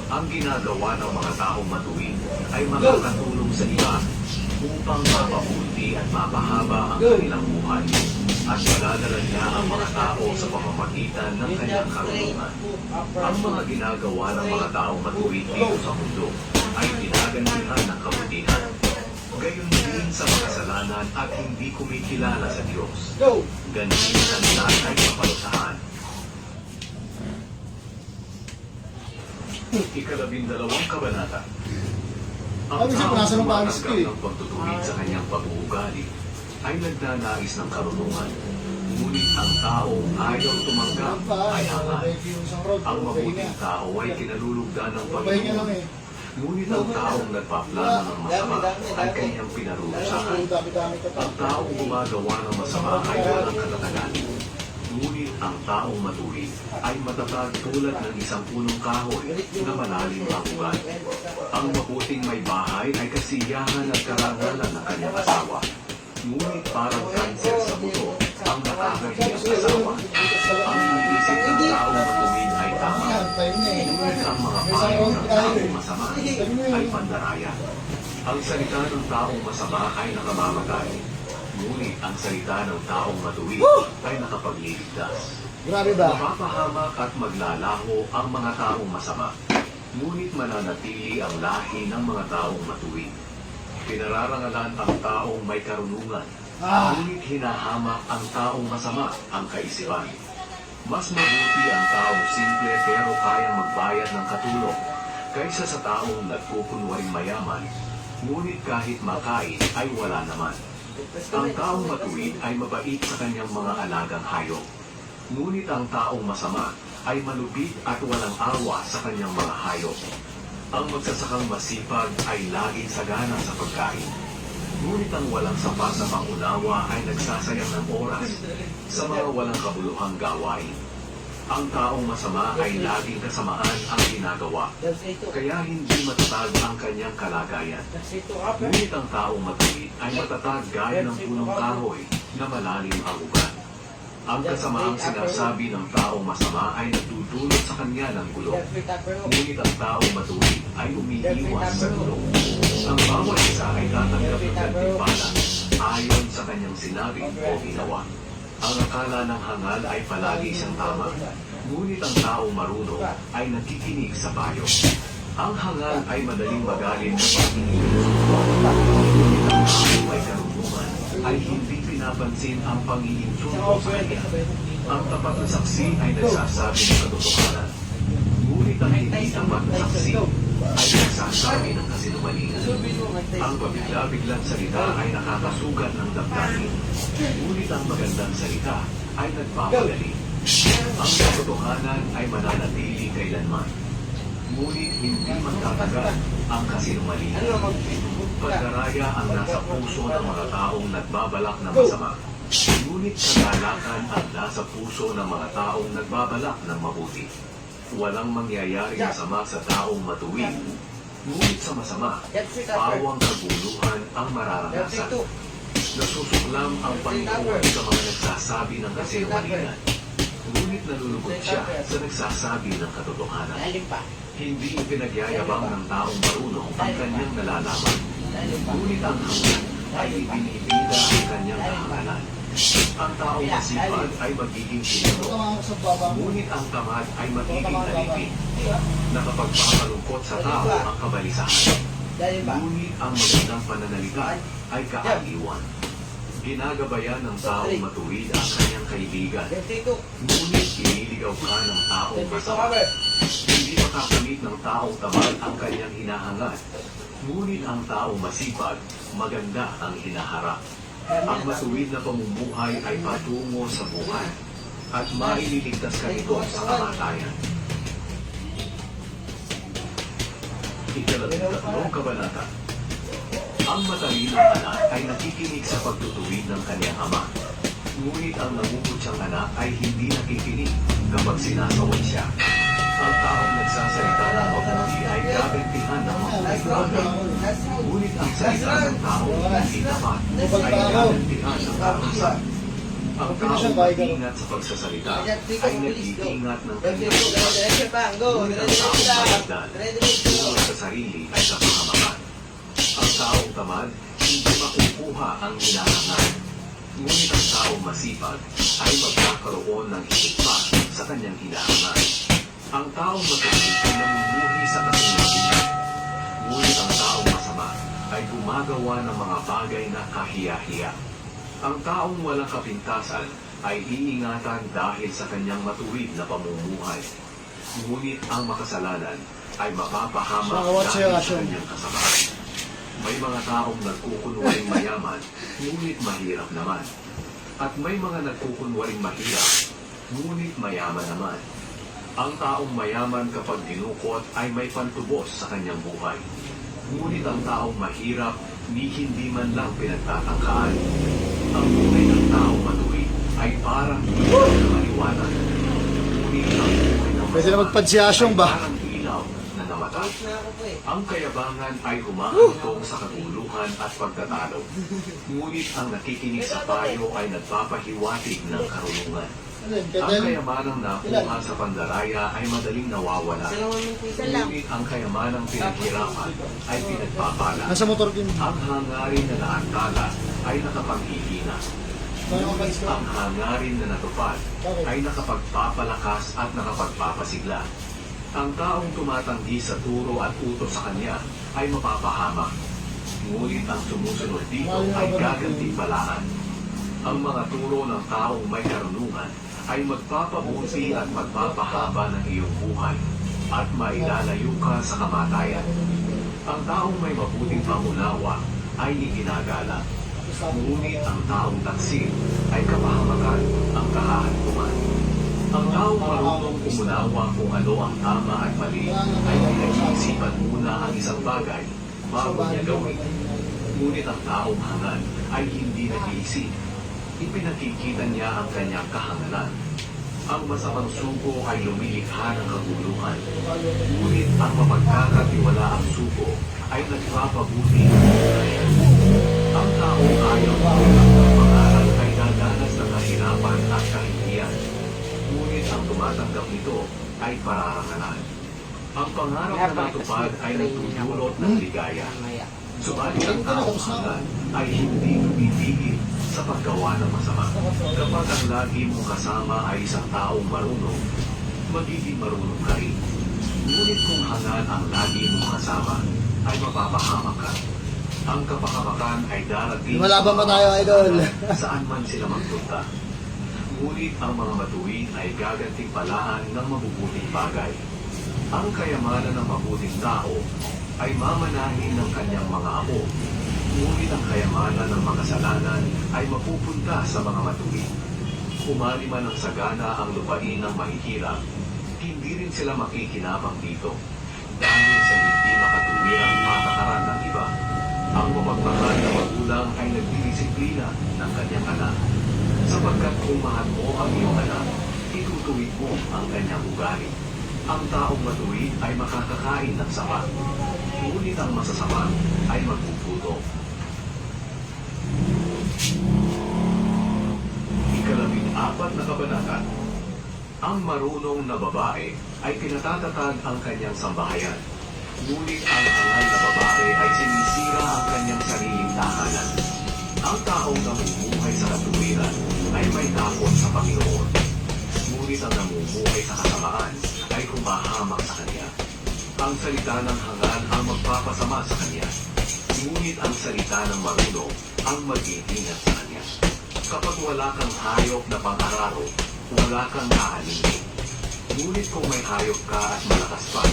Speaker 1: Ang ginagawa ng mga taong matuwid ay makakatulong sa iba upang mapabuti at mapahaba ang kanilang buhay. at paladala niya ang mga tao sa pamamagitan ng kanyang karunungan. Ang mga ginagawa ng mga taong matuwid dito sa mundo ay ginagantihan ng kabutihan. Gayon din sa makasalanan at hindi kumikilala sa Diyos. Ganyan ang lahat ay kaparusahan. Ikalabindalawang kabanata. Ang
Speaker 2: Sabi siya,
Speaker 1: taong
Speaker 2: nasa nung pangis ko
Speaker 1: tumatanggap
Speaker 2: eh.
Speaker 1: ng pagtutuwid sa kanyang pag-uugali ay nagnanais ng karunungan. Ngunit ang taong ayaw tumanggap ay hangal. Ang mabuting tao ay kinalulugdan ng
Speaker 2: Pahinga lang
Speaker 1: Panginoon.
Speaker 2: eh.
Speaker 1: Ngunit ang taong nagpaplano ng masama ay kanyang pinarurusahan.
Speaker 2: Dami-dami ka pa.
Speaker 1: Ang taong gumagawa ng masama ay walang katatagan. Ngunit ang taong matuwid ay matatag tulad ng isang punong kahoy na malalim ang ugat. Ang mabuting may bahay ay kasiyahan at karangalan ng kanyang asawa. Ngunit parang kanser sa buto ang nakakahiyang asawa. Ang inisip ng taong matuwid ay tama. Ngunit ang mga payo ng taong masama ay pandaraya. Ang salita ng taong masama ay nakamamatay. Ngunit ang salita ng taong matuwid ay nakapagliligtas.
Speaker 2: Grabe ba?
Speaker 1: Mapapahamak at maglalaho ang mga taong masama. Ngunit mananatili ang lahi ng mga taong matuwid. Pinararangalan ang taong may karunungan. Ngunit hinahamak ang taong masama ang kaisipan. Mas mabuti ang taong simple pero kayang magbayad ng katulong kaysa sa taong nagkukunwaring mayaman. Ngunit kahit makain ay wala naman. Ang taong matuwid ay mabait sa kanyang mga alagang hayop. Ngunit ang taong masama ay malupit at walang awa sa kanyang mga hayop. Ang magsasakang masipag ay laging sagana sa pagkain. Ngunit ang walang sapat na pangunawa ay nagsasayang ng oras sa mga walang kabuluhang gawain. Ang taong masama ay laging kasamaan ang ginagawa, kaya hindi matatag ang kanyang kalagayan. Ngunit ang taong matuwid ay matatag gaya ng punong kahoy na malalim ang ugat. Ang kasamaang sinasabi ng taong masama ay nagdudulot sa kanya ng gulo. Ngunit ang taong matuwid ay umiiwas sa gulo. Ang bawat isa ay tatanggap ng gantimpala ayon sa kanyang sinabi o ginawa. Ang akala ng hangal ay palagi siyang tama. Ngunit ang taong marunong ay nakikinig sa payo. Ang hangal ay madaling magalit kapag iniinsulto. Ngunit ang taong may karunungan ay hindi pinapansin ang pang-iinsulto sa kanya. Ang tapat na saksi ay nagsasabi ng katotohanan. Ngunit ang hindi tapat na saksi ay nagsasabi ng kasinungalingan. Ang pabigla-biglang salita ay nakakasugat ng damdamin. Ngunit ang magandang salita ay nagpapagaling. Ang katotohanan ay mananatili kailanman. Ngunit hindi magtatagal ang kasinungalingan. Pagdaraya ang nasa puso ng mga taong nagbabalak na masama. Ngunit kagalakan ang nasa puso ng mga taong nagbabalak ng mabuti. Walang mangyayaring masama sa taong matuwid. Ngunit sa masama, pawang kaguluhan ang mararanasan. Nasusuklam ang Panginoon sa mga nagsasabi ng kasinungalingan. Ngunit nalulugod siya sa nagsasabi ng katotohanan. Hindi ipinagyayabang ng taong marunong ang kanyang nalalaman. Ngunit ang hangal ay ibinibida ang kanyang kahangalan. Ang taong masipag ay magiging tinuro. Ngunit ang tamad ay magiging alipin. Nakapagpapalungkot sa tao ang kabalisahan. Ngunit ang magandang pananalita ay kaaliwan. Ginagabayan ng taong matuwid ang kanyang kaibigan. Ngunit iniligaw ka ng taong masama. Hindi makakamit ng taong tamad ang kanyang hinahangad. Ngunit ang taong masipag, maganda ang hinaharap. Ang matuwid na pamumuhay ay patungo sa buhay at maililigtas ka nito sa kamatayan. Ikalabimputatlong kabanata. Ang matalinong anak ay nakikinig sa pagtutuwid ng kanyang ama. Ngunit ang nangungutsang anak ay hindi nakikinig kapag sinasaway siya. Ang taong nagsasalita ng mabuti ay gagantihan ng mabuting bagay. Ngunit ang salita ng taong hindi tapat ay gagantihan ng karusan. Ang taong mag-ingat sa pagsasalita ay nag-iingat ng kanyang buhay. Ngunit ang taong maligdan, tungo sa sarili ay kapahamakan. Ang taong tamad, hindi makukuha ang hinahangad. Ngunit ang taong masipag ay magkakaroon ng higit pa sa kanyang hinahangal. Ang taong matuwid ay namumuhi sa kasinungalingan. Ngunit ang taong masama ay gumagawa ng mga bagay na kahiya-hiya. Ang taong walang kapintasan ay iingatan dahil sa kanyang matuwid na pamumuhay. Ngunit ang makasalanan ay mapapahamak
Speaker 2: Shoutout sa'yo,
Speaker 1: dahil sa
Speaker 2: Ashon.
Speaker 1: kanyang kasamaan. May mga taong nagkukunwaring mayaman, ngunit mahirap naman. At may mga nagkukunwaring mahirap, ngunit mayaman naman. Ang taong mayaman kapag dinukot ay may pantubos sa kanyang buhay. Ngunit ang taong mahirap, ni hindi man lang pinagtatangkaan. Ang buhay ng taong matuwid ay parang ilaw na maliwanag. Ngunit ang buhay ng
Speaker 2: Pwede na
Speaker 1: masama
Speaker 2: magpadsiyasyong
Speaker 1: ay
Speaker 2: ba?
Speaker 1: parang ilaw na namatay.
Speaker 3: Na ako po eh.
Speaker 1: Ang kayabangan ay humahantong sa kaguluhan at pagtatalo. Ngunit ang nakikinig sa payo ay nagpapahiwatig ng karunungan. Ang kayamanang nakuha sa pandaraya ay madaling nawawala.
Speaker 3: Isa lang naman po isa lang.
Speaker 1: Ngunit ang kayamanang pinaghirapan ay pinagpapala.
Speaker 2: Nasa motor din.
Speaker 1: Ang hangarin na naantala ay nakapanghihina. Ngunit ang hangarin na natupad ay nakapagpapalakas at nakapagpapasigla. Ang taong tumatanggi sa turo at utos sa kanya ay mapapahamak. Ngunit ang sumusunod dito ay gagantimpalaan. Ang mga turo ng taong may karunungan ay magpapabuti at magpapahaba ng iyong buhay at mailalayo ka sa kamatayan. Ang taong may mabuting pangunawa ay iginagala. Ngunit ang taong taksil ay kapahamakan ang kahahantungan. Ang taong marunong umunawa kung ano ang tama at mali ay pinag-iisipan muna ang isang bagay bago niya gawin. Ngunit ang taong hangal ay hindi nag-iisip. Ipinakikita niya ang kanyang kahangalan. Ang masamang suko ay lumilikha ng kaguluhan. Ngunit ang mapagkakatiwalaang suko ay nagpapabuti ng buhay. Ang taong ayaw ng pangaral ay dadanas ng kahirapan at kahindihan. Ngunit ang tumatanggap nito ay pararangalan. Ang pangarap na natupad ay nagtutulot ng ligaya. Subalit ang taong hangal ay hindi tumipigil sa paggawa ng masama. Kapag ang lagi mong kasama ay isang taong marunong, magiging marunong ka rin. Ngunit kung hangal ang lagi mong kasama, ay mapapahamak ka. Ang kapakamakan ay darating
Speaker 2: Lumalaban pa tayo, idol.
Speaker 1: saan man sila magpunta. Ngunit ang mga matuwid ay gagantimpalaan ng mabubuting bagay. Ang kayamanan ng mabuting tao ay mamanahin ng kanyang mga apo. Ngunit ang kayamanan ng makasalanan ay mapupunta sa mga matuwid. Kumali man ang sagana ang lupain ng mahihirap, hindi rin sila makikinabang dito. Dahil sa hindi makatuwirang patakaran ng iba, ang mapagmahal na magulang ay nagdidisiplina ng kanyang anak. Sapagkat kung mahal mo ang iyong anak, itutuwid mo ang kanyang ugali. Ang taong matuwid ay makakakain ng sapat. Ngunit ang masasama ay magpuputo. Ikalabing-apat na kabanata. Ang marunong na babae ay pinatatatag ang kanyang sambahayan. Ngunit ang hangal na babae ay sinisira ang kanyang sariling tahanan. Ang taong namumuhay sa katuwiran ay may takot sa Panginoon. Ngunit ang namumuhay sa kasamaan ay humahamak sa kanya. Ang salita ng hangal ang magpapasama sa kanya. Ngunit ang salita ng marunong ang mag-iingat sa kanya. Kapag wala kang hayop na pang-araro, wala kang aaningin. Ngunit kung may hayop ka at malakas pa,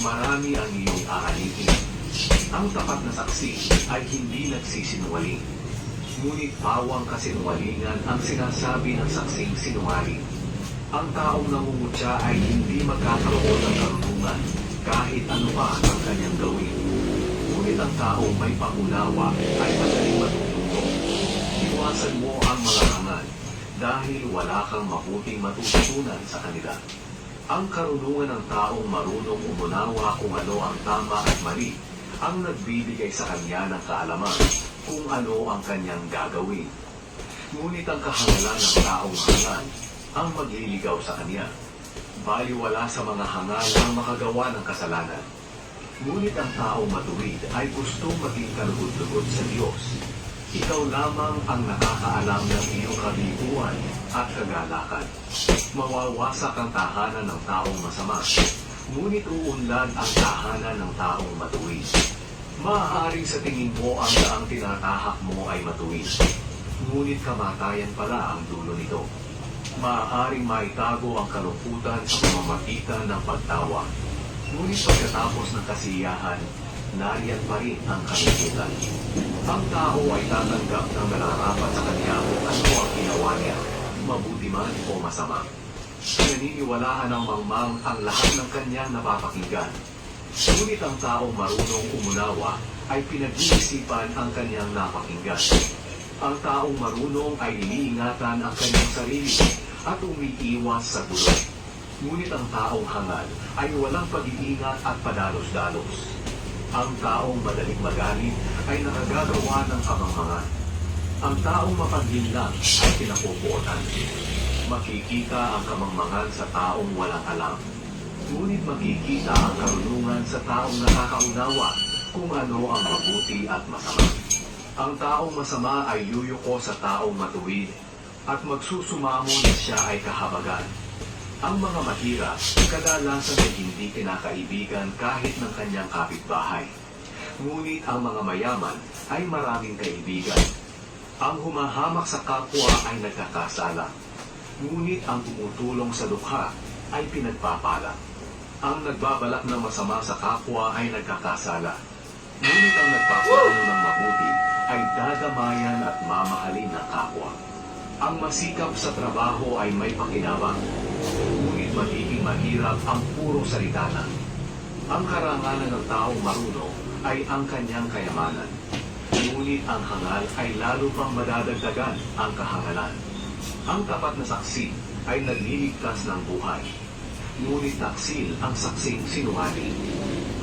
Speaker 1: marami ang iyong aaningin. Ang tapat na saksi ay hindi nagsisinungaling. Ngunit pawang kasinungalingan ang sinasabi ng saksing sinungaling. Ang taong nangungutya ay hindi magkakaroon ng karunungan kahit ano pa ang kanyang gawin. Ngunit ang taong may pangunawa ay madaling matututo. Iwasan mo ang mga hangal dahil wala kang mabuting matututunan sa kanila. Ang karunungan ng taong marunong umunawa kung ano ang tama at mali ang nagbibigay sa kanya ng kaalaman kung ano ang kanyang gagawin. Ngunit ang kahangalan ng taong hangal ang magliligaw sa kanya. Baliwala sa mga hangal ang makagawa ng kasalanan. Ngunit ang taong matuwid ay gustong maging kalugod-lugod sa Diyos. Ikaw lamang ang nakakaalam ng iyong kabiguan at kagalakan. Mawawasak ang tahanan ng taong masama, ngunit uunlad ang tahanan ng taong matuwid. Maaaring sa tingin mo ang daang tinatahak mo ay matuwid, ngunit kamatayan pala ang dulo nito. Maaaring maitago ang kalungkutan sa pamamagitan ng pagtawa, ngunit pagkatapos ng kasiyahan, nariyan pa rin ang kalungkutan. Ang tao ay tatanggap ng nararapat sa kanya kung ano ang ginawa niya, mabuti man o masama. Naniniwalaan ng mangmang ang lahat ng kanyang napapakinggan. Ngunit ang taong marunong umunawa ay pinag-iisipan ang kanyang napakinggan. Ang taong marunong ay iniingatan ang kanyang sarili at umiiwas sa gulo. Ngunit ang taong hangal ay walang pag-iingat at padalos-dalos. Ang taong madaling magalit ay nakagagawa ng kamangmangan. Ang taong mapaglinlang ay pinapupuotan. Makikita ang kamangmangan sa taong walang alam. Ngunit makikita ang karunungan sa taong nakakaunawa kung ano ang mabuti at masama. Ang taong masama ay yuyuko sa taong matuwid at magsusumamo na siya ay kahabagan. Ang mga mahirap, kadalasan ay hindi kinakaibigan kahit ng kanyang kapitbahay. Ngunit ang mga mayaman ay maraming kaibigan. Ang humahamak sa kapwa ay nagkakasala. Ngunit ang tumutulong sa dukha ay pinagpapala. Ang nagbabalak ng masama sa kapwa ay nagkakasala. Ngunit ang nagpaplano ng mabuti ay dadamayan at mamahalin ng kapwa. Ang masikap sa trabaho ay may pakinabang. Ngunit magiging mahirap ang puro salita lang. Ang karangalan ng taong marunong ay ang kanyang kayamanan. Ngunit ang hangal ay lalo pang madadagdagan ang kahangalan. Ang tapat na saksi ay nagliligtas ng buhay. Ngunit taksil ang saksing sinungaling.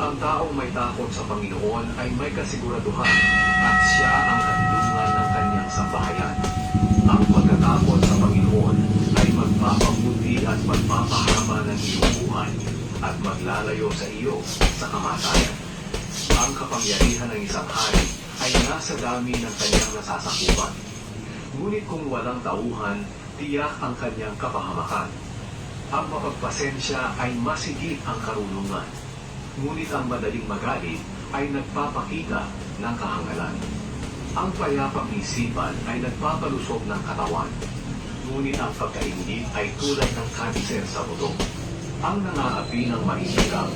Speaker 1: Ang taong may takot sa Panginoon ay may kasiguraduhan at siya ang kanlungan ng kanyang sambahayan. Ang pagkatakot sa Panginoon ay magpapabuti at magpapahaba ng iyong buhay at maglalayo sa iyo sa kamatayan. Ang kapangyarihan ng isang hari ay nasa dami ng kanyang nasasakupan. Ngunit kung walang tauhan, tiyak ang kanyang kapahamakan. Ang mapagpasensya ay masigit ang karunungan. Ngunit ang madaling magalit ay nagpapakita ng kahangalan. Ang payapang isipan ay nagpapalusog ng katawan. Ngunit ang pagkaingit ay tulad ng kanser sa buto. Ang nangaapi ng mahihirap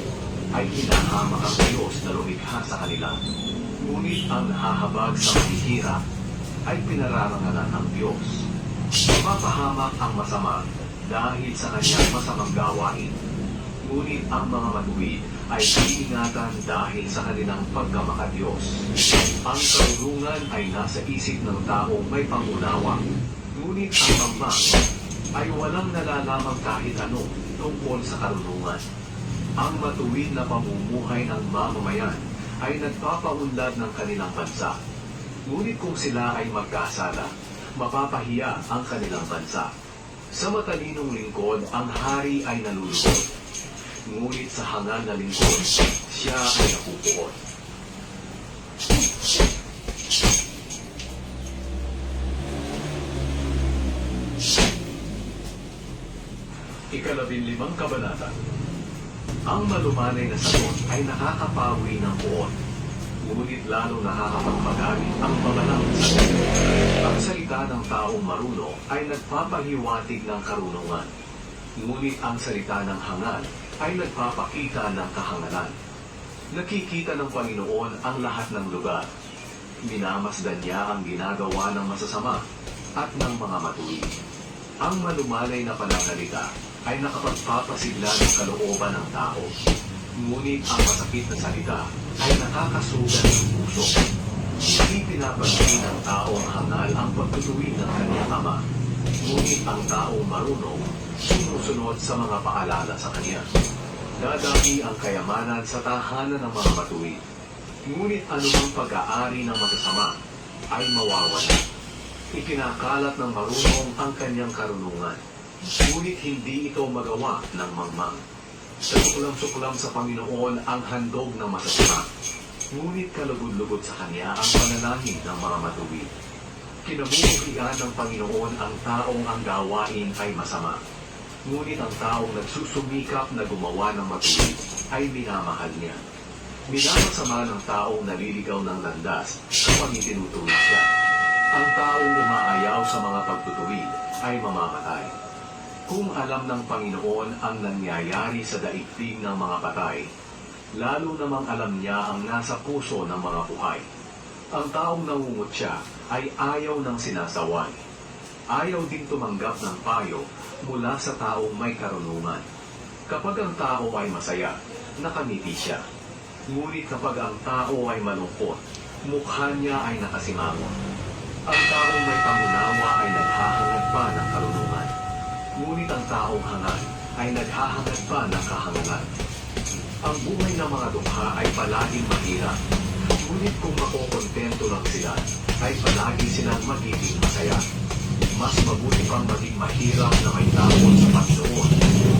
Speaker 1: ay hinahamak ang Diyos na lumikha sa kanila. Ngunit ang nahahabag sa mahihirap ay pinararangalan ng Diyos. Mapapahamak ang masama dahil sa kanyang masamang gawain. Ngunit ang mga matuwid ay iingatan dahil sa kanilang pagkamakadiyos. Ang karunungan ay nasa isip ng taong may pangunawa. Ngunit ang mangmang ay walang nalalamang kahit ano tungkol sa karunungan. Ang matuwid na pamumuhay ng mamamayan ay nagpapaunlad ng kanilang bansa. Ngunit kung sila ay magkasala, mapapahiya ang kanilang bansa. Sa matalinong lingkod, ang hari ay nalulugod. Ngunit sa hangal na lingkod, siya ay napupuot. Ikalabinlimang kabanata. Ang malumanay na sagot ay nakakapawi ng puot. Ngunit lalong nakakapagpagalit ang mabalang sagot. Ang salita ng taong marunong ay nagpapahiwatig ng karunungan. Ngunit ang salita ng hangal ay nagpapakita ng kahangalan. Nakikita ng Panginoon ang lahat ng lugar. Minamasdan niya ang ginagawa ng masasama at ng mga matuwid. Ang malumanay na pananalita ay nakapagpapasigla ng kalooban ng tao. Ngunit ang masakit na salita ay nakakasugat ng puso. Hindi pinapansin ng taong hangal ang pagtutuwid ng kanyang ama. Ngunit ang taong marunong sumusunod sa mga paalala sa kanya. Dadami ang kayamanan sa tahanan ng mga matuwid. Ngunit anumang pag-aari ng masasama ay mawawala. Ikinakalat ng marunong ang kanyang karunungan. Ngunit hindi ito magawa ng mangmang. Suklam-suklam sa Panginoon ang handog ng masasama. Ngunit kalugod-lugod sa kanya ang panalangin ng mga matuwid. Kinamumuhian ng Panginoon ang taong ang gawain ay masama. Ngunit ang taong nagsusumikap na gumawa ng matuwid ay minamahal niya. Minamasama ng taong naliligaw ng landas kapag itinutulak siya. Ang taong umaayaw sa mga pagtutuwid ay mamamatay. Kung alam ng Panginoon ang nangyayari sa daigdig ng mga patay, lalo namang alam niya ang nasa puso ng mga buhay. Ang taong nangungutya ay ayaw ng sinasaway. Ayaw din tumanggap ng payo mula sa taong may karunungan. Kapag ang tao ay masaya, nakangiti siya. Ngunit kapag ang tao ay malungkot, mukha niya ay nakasimangon. Ang taong may pangunawa ay naghahangad pa ng karunungan. Ngunit ang taong hangad ay naghahangad pa ng kahangalan. Ang buhay ng mga dukha ay palaging mahirap. Ngunit kung makokontento lang sila, ay palagi silang magiging masaya. Mas mabuti pang maging mahirap na may takot sa Panginoon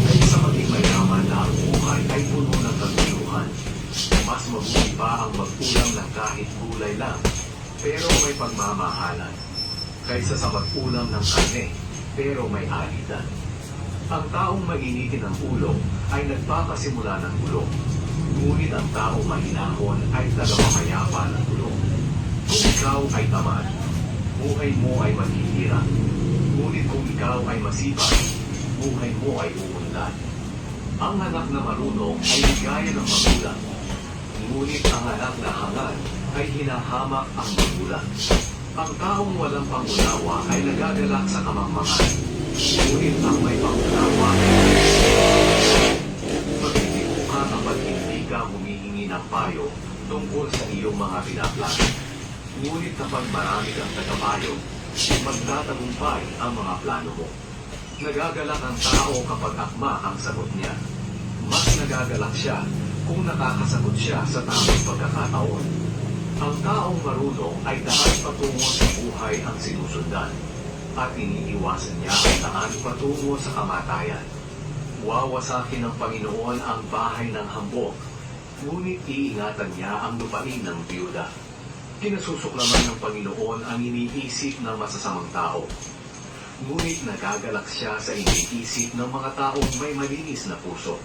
Speaker 1: kaysa maging mayaman na ang buhay ay puno ng kaguluhan. Mas mabuti pa ang mag-ulam ng kahit gulay lang, pero may pagmamahalan, kaysa sa mag-ulam ng karne, pero may alitan. Ang taong mainitin ng ulo ay nagpapasimula ng gulo. Ngunit ang taong mahinahon ay tagapamayapa ng gulo. Kung ikaw ay tamad, buhay mo ay maghihirap. Ngunit kung ikaw ay masipag, buhay mo ay uunlad. Ang anak na marunong ay ligaya ng magulang. Ngunit ang anak na hangad ay hinahamak ang magulang. Ang taong walang pangunawa ay nagagalak sa kamangmangan. Ngunit ang may pangunawa ay magtitipo ka kapag hindi ka humihingi ng payo tungkol sa iyong mga pinaplano. Ngunit kapag marami kang tagapayo, magtatagumpay ang mga plano mo. Nagagalak ang tao kapag akma ang sagot niya. Mas nagagalak siya kung nakakasagot siya sa tamang pagkakataon. Ang taong marunong ay daan patungo sa buhay ang sinusundan, at iniiwasan niya ang daan patungo sa kamatayan. Wawasakin ng Panginoon ang bahay ng hambog, ngunit iingatan niya ang lupain ng biyuda. Kinasusuklaman ng Panginoon ang iniisip ng masasamang tao, ngunit nagagalak siya sa iniisip ng mga taong may malinis na puso.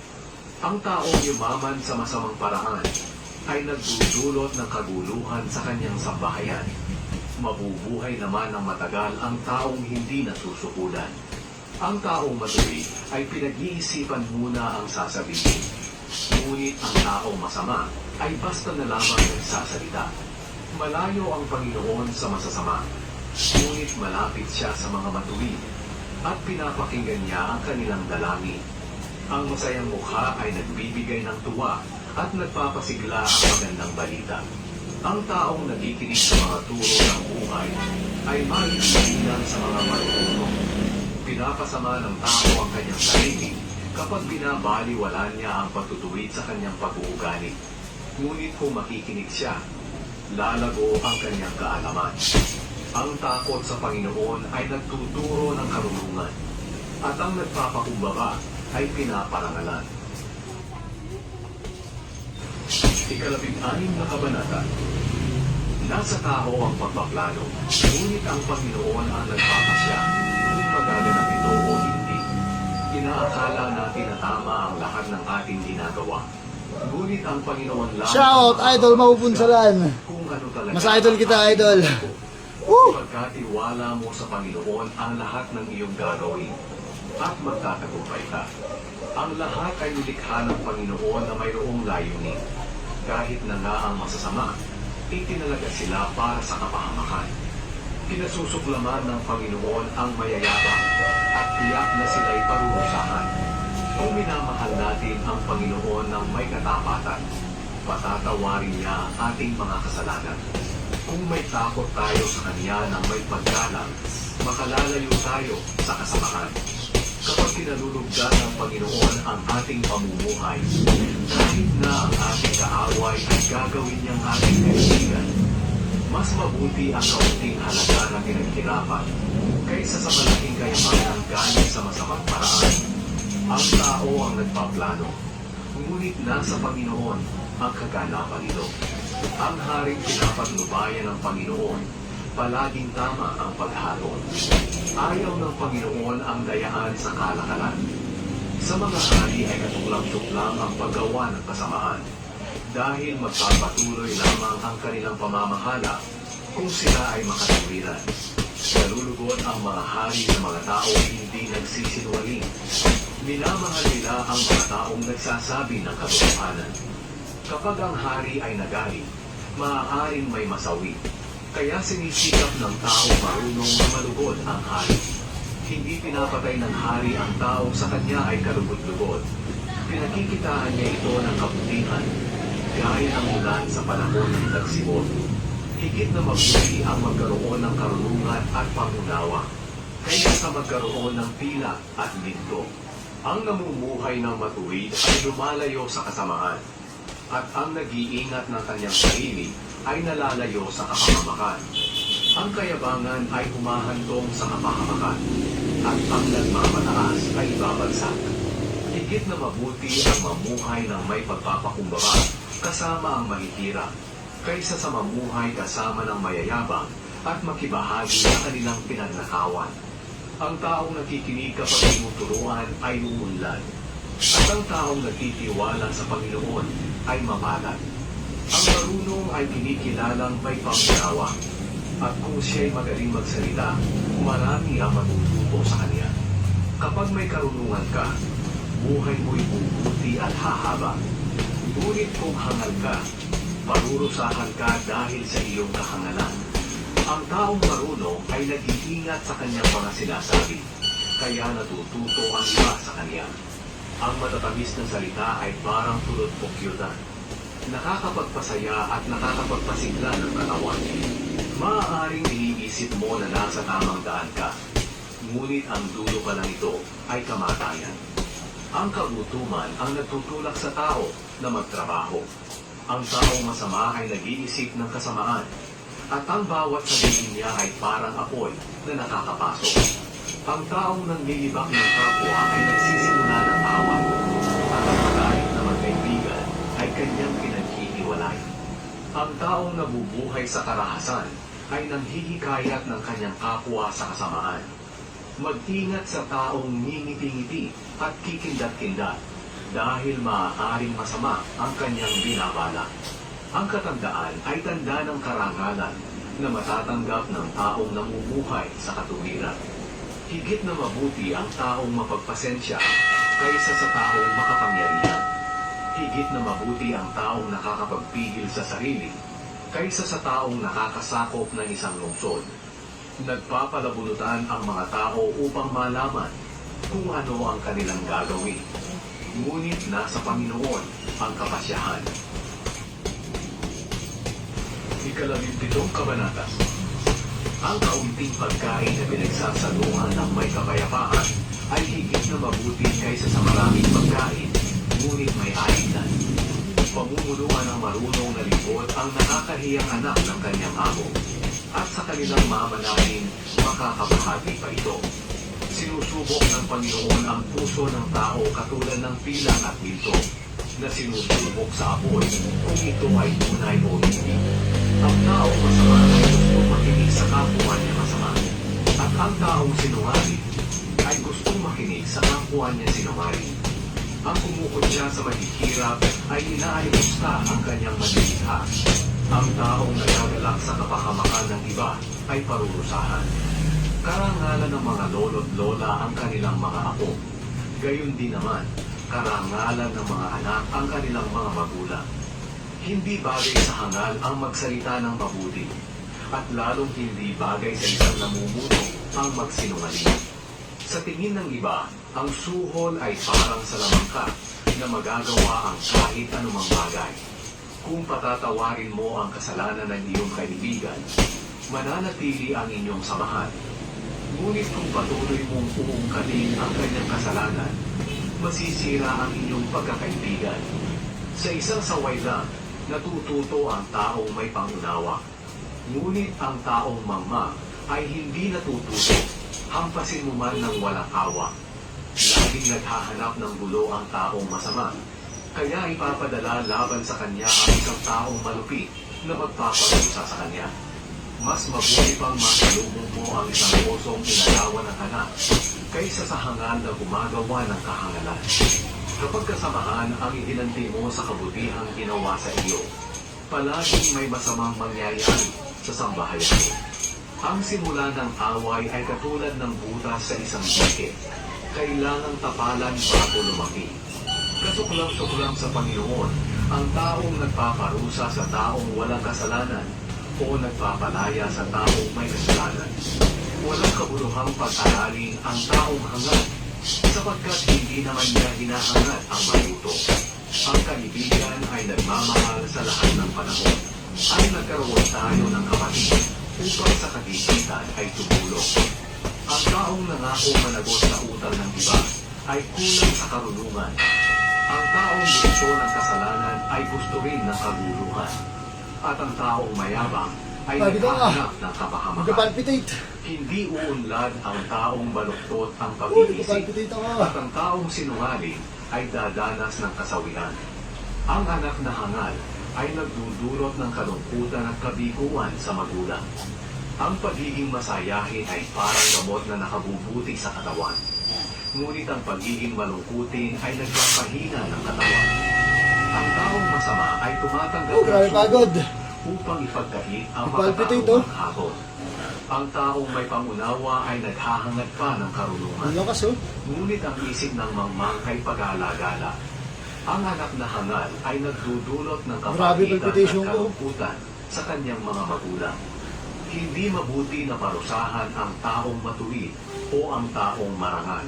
Speaker 1: Ang taong yumaman sa masamang paraan ay nagdudulot ng kaguluhan sa kanyang sambahayan. Mabubuhay naman ng matagal ang taong hindi nasusukulan. Ang taong matuwid ay pinag-iisipan muna ang sasabihin. Ngunit ang taong masama ay basta na lamang nagsasalita. Malayo ang Panginoon sa masasama, ngunit malapit siya sa mga matuwid, at pinapakinggan niya ang kanilang dalangin. Ang masayang mukha ay nagbibigay ng tuwa at nagpapasigla ang magandang balita. Ang taong nakikinig sa mga turo ng buhay ay maiibigan sa mga marunong. Pinapasama ng tao ang kanyang sarili kapag binabaliwala niya ang pagtutuwid sa kanyang pag-uugali. Ngunit kung makikinig siya, lalago ang kanyang kaalaman. Ang takot sa Panginoon ay nagtuturo ng karunungan, at ang nagpapakumbaba ay pinaparangalan. Ikalabing-anim na kabanata. Nasa tao ang pagpaplano, ngunit ang Panginoon ang nagpapasya kung magaganap ito o hindi. Inaakala natin na tama ang lahat ng ating ginagawa, ngunit ang Panginoon lang...
Speaker 2: Shout, idol, mapupunsalan.
Speaker 1: Kung ano talaga...
Speaker 2: Mas idol kita, idol. Woo!
Speaker 1: Pagkatiwala mo sa Panginoon ang lahat ng iyong gagawin, at magtatagumpay ka. Ang lahat ay nilikha ng Panginoon na mayroong layunin. Kahit na nga ang masasama, itinalaga sila para sa kapahamakan. Kinasusuklaman ng Panginoon ang mayayabang, at tiyak na sila'y parurusahan. Kung minamahal natin ang Panginoon ng may katapatan, patatawarin niya ang ating mga kasalanan. Kung may takot tayo sa Kanya ng may paggalang, makalalayo tayo sa kasamaan. Kapag kinalulugdan ng Panginoon ang ating pamumuhay, kahit na ang ating kaaway ay gagawin niyang ating kaibigan, mas mabuti ang kaunting halaga na pinaghirapan kaysa sa malaking kayamanan galing sa masamang paraan. Ang tao ang nagpaplano, ngunit nasa Panginoon ang kaganapan nito. Ang haring pinapagnubayan ng Panginoon, palaging tama ang paghaton. Ayaw ng Panginoon ang dayaan sa kalakalan. Sa mga hari ay katuklang-tuklang ang paggawa ng kasamaan, dahil magpapatuloy lamang ang kanilang pamamahala kung sila ay makatuwiran. Nalulugod ang mga hari sa mga taong hindi nagsisinungaling. Minamahal nila ang mga taong nagsasabi ng katotohanan. Kapag ang hari ay nagalit, maaaring may masawi. Kaya sinisikap ng tao marunong na malugod ang hari. Hindi pinapatay ng hari ang tao sa kanya ay kalugod-lugod. Pinakikitaan niya ito ng kabutihan, gaya ng ulan sa panahon ng tagsibol. Higit na mabuti ang magkaroon ng karunungan at pangunawa, kaysa sa magkaroon ng pila at linto. Ang namumuhay ng matuwid ay lumalayo sa kasamaan, at ang nag-iingat ng kanyang sarili ay nalalayo sa kapahamakan. Ang kayabangan ay humahantong sa kapahamakan, at ang nagmamataas ay babagsak. Higit na mabuti ang mamuhay ng may pagpapakumbaba kasama ang mahihirap, kaysa sa mamuhay kasama ng mayayabang at makibahagi sa kanilang pinagnakawan. Ang taong nakikinig kapag tinuturuan ay uunlad, at ang taong nagtitiwala sa Panginoon ay mamalat. Ang marunong ay kinikilalang may pangunawa, at kung siya'y magaling magsalita, marami ang matututo sa kanya. Kapag may karunungan ka, buhay mo'y bubuti at hahaba. Ngunit kung hangal ka, parurusahan ka dahil sa iyong kahangalan. Ang taong marunong ay nag-iingat sa kanyang mga sinasabi, kaya natututo ang iba sa kanya. Ang matatamis ng salita ay parang tulad pukyutan, nakakapagpasaya at nakakapagpasigla ng katawan. Maaaring iniisip mo na nasa tamang daan ka, ngunit ang dulo pa lang ito ay kamatayan. Ang kagutuman ang nagtutulak sa tao na magtrabaho. Ang taong masama ay nag-iisip ng kasamaan, at ang bawat sabihin niya ay parang apoy na nakakapasok. Ang taong nanglilibak ng kapwa ay nagsisimula ng away, at ang magalit na magkaibigan ay kanyang pinaghihiwalay. Ang taong nabubuhay sa karahasan ay nanghihikayat ng kanyang kapwa sa kasamaan. Mag-ingat sa taong ngingiti-ngiti at kikindat-kindat, dahil maaaring masama ang kanyang binabala. Ang katandaan ay tanda ng karangalan na matatanggap ng taong namumuhay sa katuwiran. Higit na mabuti ang taong mapagpasensya kaysa sa taong makapangyarihan. Higit na mabuti ang taong nakakapagpigil sa sarili kaysa sa taong nakakasakop ng isang lungsod. Nagpapalabunutan ang mga tao upang malaman kung ano ang kanilang gagawin. Ngunit nasa Panginoon ang kapasyahan. Ika-17 kabanata. Ang kaunting pagkain na pinagsasaluhan ng may kapayapaan ay higit na mabuti kaysa sa maraming pagkain, ngunit may aitan. Pamumuluan ng marunong na libot ang nakakahiyang anak ng kanyang amo, at sa kanilang mamanahin, makakabahagi pa ito. Sinusubok ng Panginoon ang puso ng tao katulad ng pilang at bilto, na sinusubok sa apoy kung ito ay tunay o hindi. Ang taong masama ay gustong makinig sa kapwa niya masama, at ang taong sinungaling ay gustong makinig sa kapwa niya sinungaling. Ang kumukutya sa mahihirap ay inaalimusta ang kanyang malilikha. Ang taong nagagalak sa kapahamakan ng iba ay parurusahan. Karangalan ng mga lolo't lola ang kanilang mga apo. Gayon din naman, karangalan ng mga anak ang kanilang mga magulang. Hindi bagay sa hangal ang magsalita ng mabuti, at lalong hindi bagay sa isang namumuno ang magsinungaling. Sa tingin ng iba, ang suhol ay parang salamangka na magagawa ang kahit anumang bagay. Kung patatawarin mo ang kasalanan ng iyong kaibigan, mananatili ang inyong samahan. Ngunit kung patuloy mong uungkatin ang kanyang kasalanan, masisira ang inyong pagkakaibigan. Sa isang saway lang, natututo ang taong may pangunawa. Ngunit ang taong mangma ay hindi natututo, hampasin mo man ng walang awa. Laging naghahanap ng gulo ang taong masama, kaya ipapadala laban sa kanya ang isang taong malupit na magpaparusa sa kanya. Mas mabuti pang masalubong mo ang isang pusong inalawan ng anak kaysa sa hangal na gumagawa ng kahangalan. Kapag kasamahan ang itinanti mo sa kabutihang ginawa sa iyo, palaging may masamang mangyayari sa sambahayan mo. Ang simula ng away ay katulad ng butas sa isang dike. Kailangang tapalan bago lumaki. Kasuklam-suklam sa Panginoon ang taong nagpaparusa sa taong walang kasalanan o nagpapalaya sa taong may kasalanan. Walang kabuluhang pag-aralin ang taong hangad sapagkat hindi naman niya hinahangad ang maluto. Ang kaibigan ay nagmamahal sa lahat ng panahon. Ay nagkaroon tayo ng kapatid upang sa kagipitan ay tumulong. Ang taong nangako managot sa utang ng iba ay kulang sa karunungan. Ang taong gusto ng kasalanan ay gusto rin ng kaguluhan. At ang taong mayabang ay naghahanap ng kapahamakan.
Speaker 2: Magpapalpitate.
Speaker 1: Hindi uunlad ang taong baluktot ang
Speaker 2: Uy,
Speaker 1: pag-iisip.
Speaker 2: magpapalpitate ako.
Speaker 1: At ang taong sinungaling ay dadanas ng kasawian. Ang anak na hangal ay nagdudulot ng kalungkutan at kabiguan sa magulang. Ang pagiging masayahin ay parang gamot na nakabubuti sa katawan. Ngunit ang pagiging malungkutin ay nagpapahina ng katawan. Ang taong masama ay tumatanggap
Speaker 2: Oh, grabe pagod.
Speaker 1: upang ipagkahit ang
Speaker 2: Palpitate, oh.
Speaker 1: makatarungang habon. Ang taong may pangunawa ay naghahangad pa ng karunungan.
Speaker 2: Ang lakas oh.
Speaker 1: Ngunit ang isip ng mangmang ay pag-alagala. Ang anak na hangal ay nagdudulot ng
Speaker 2: Grabe
Speaker 1: kapagitan at
Speaker 2: palpitation ko.
Speaker 1: kalungkutan sa kanyang mga magulang. Hindi mabuti na parusahan ang taong matuwid o ang taong marangal.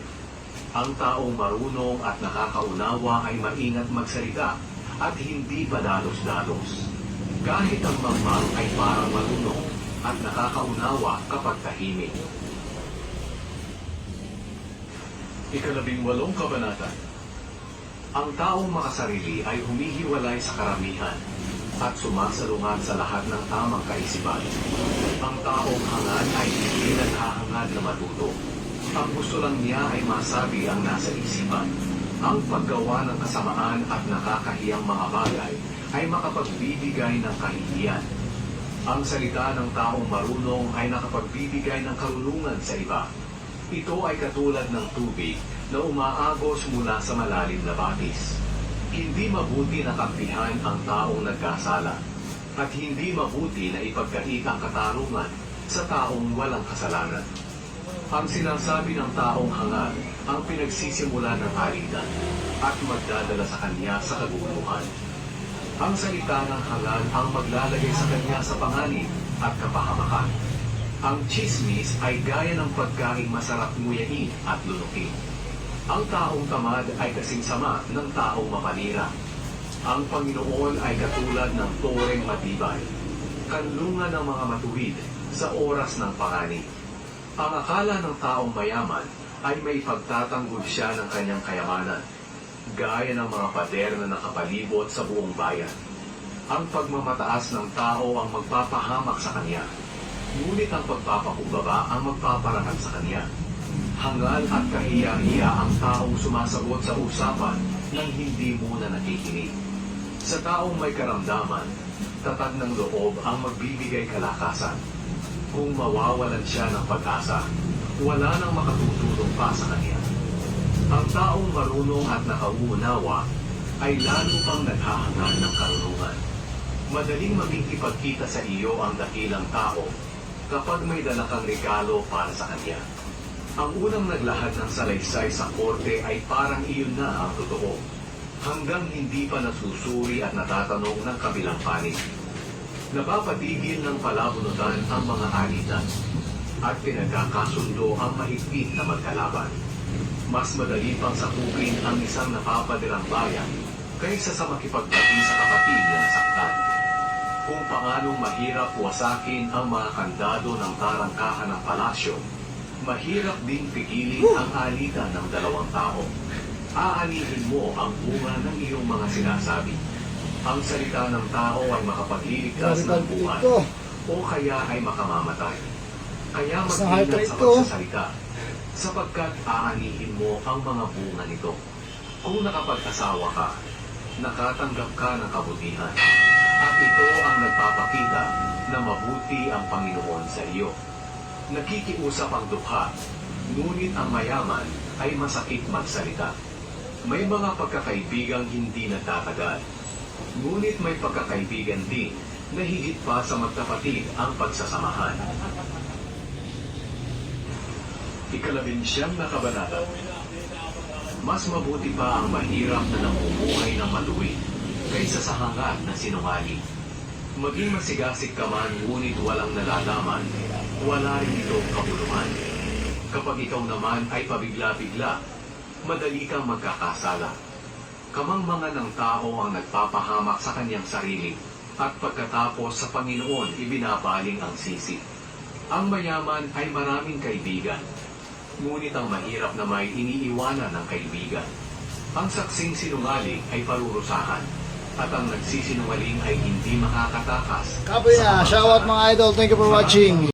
Speaker 1: Ang taong marunong at nakakaunawa ay maingat magsalita at hindi padalos-dalos. Kahit ang mangmang ay parang marunong at nakakaunawa kapag tahimik. 18 kabanata. Ang taong makasarili ay humihiwalay sa karamihan at sumasalungat sa lahat ng tamang kaisipan. Ang taong hangad ay hindi naghahangad na matuto. Ang gusto lang niya ay masabi ang nasa isipan. Ang paggawa ng kasamaan at nakakahiyang mga bagay ay makapagbibigay ng kahihiyan. Ang salita ng taong marunong ay nakapagbibigay ng karunungan sa iba. Ito ay katulad ng tubig na umaagos mula sa malalim na batis. Hindi mabuti na kampihan ang taong nagkasala at hindi mabuti na ipagkait ang katarungan sa taong walang kasalanan. Ang sinasabi ng taong hangal ang pinagsisimula ng alitan at magdadala sa kanya sa kaguluhan. Ang salita ng hangal ang maglalagay sa kanya sa panganib at kapahamakan. Ang chismis ay gaya ng pagkaing masarap nguyain at lunukin. Ang taong tamad ay kasing sama ng taong mapanira. Ang Panginoon ay katulad ng toreng matibay, kanlungan ng mga matuwid sa oras ng panganib. Ang akala ng taong mayaman ay may pagtatanggol siya ng kanyang kayamanan, gaya ng mga pader na nakapalibot sa buong bayan. Ang pagmamataas ng tao ang magpapahamak sa kanya, ngunit ang pagpapakumbaba ang magpaparangal sa kanya. Hangal at kahiya-hiya ang taong sumasagot sa usapan nang hindi muna nakikinig. Sa taong may karamdaman, tatag ng loob ang magbibigay kalakasan. Kung mawawalan siya ng pag-asa, wala nang makatutulong pa sa kanya. Ang taong marunong at nakauunawa ay lalo pang naghahangad ng karunungan. Madaling magkikipagkita sa iyo ang dakilang tao kapag may dala kang regalo para sa kanya. Ang unang naglahad ng salaysay sa korte ay parang iyon na ang totoo, hanggang hindi pa nasusuri at natatanong ng kabilang panig. Napapatigil ng palabunutan ang mga alitan at pinagkakasundo ang mahigpit na magkalaban. Mas madali pang sakupin ang isang napapadirang bayan kaysa sa makipagbati sa kapatid na nasaktan. Kung paanong mahirap wasakin ang mga kandado ng tarangkahan ng palasyo, mahirap ding pigilin ang alitan ng dalawang tao. Aanihin mo ang bunga ng iyong mga sinasabi. Ang salita ng tao ay makapagliligtas ng buwan o kaya ay makamamatay. Kaya mag-ingat sa pagsasalita, sapagkat aanihin mo ang mga bunga nito. Kung nakapag-asawa ka, nakatanggap ka ng kabutihan. At ito ang nagpapakita na mabuti ang Panginoon sa iyo. Nakikiusap ang dukha, ngunit ang mayaman ay masakit magsalita. May mga pagkakaibigang hindi nagtatagal, ngunit may pagkakaibigan din na higit pa sa magkapatid ang pagsasamahan. Ikalabinsyam na kabanata. Mas mabuti pa ang mahirap na namumuhay ng matuwid kaysa sa hangat na sinungaling. Maging masigasig ka man ngunit walang nalalaman, wala rin itong kabuluhan. Kapag ikaw naman ay pabigla-bigla, madali kang magkakasala. Kamangmangan ng tao ang nagpapahamak sa kanyang sarili, at pagkatapos sa Panginoon ibinabaling ang sisi. Ang mayaman ay maraming kaibigan, ngunit ang mahirap na may iniiwanan ng kaibigan. Ang saksing sinungaling ay parurusahan, at ang nagsisinungaling ay hindi makakatakas.
Speaker 2: Kapoy na, shout out mga idol, thank you for watching.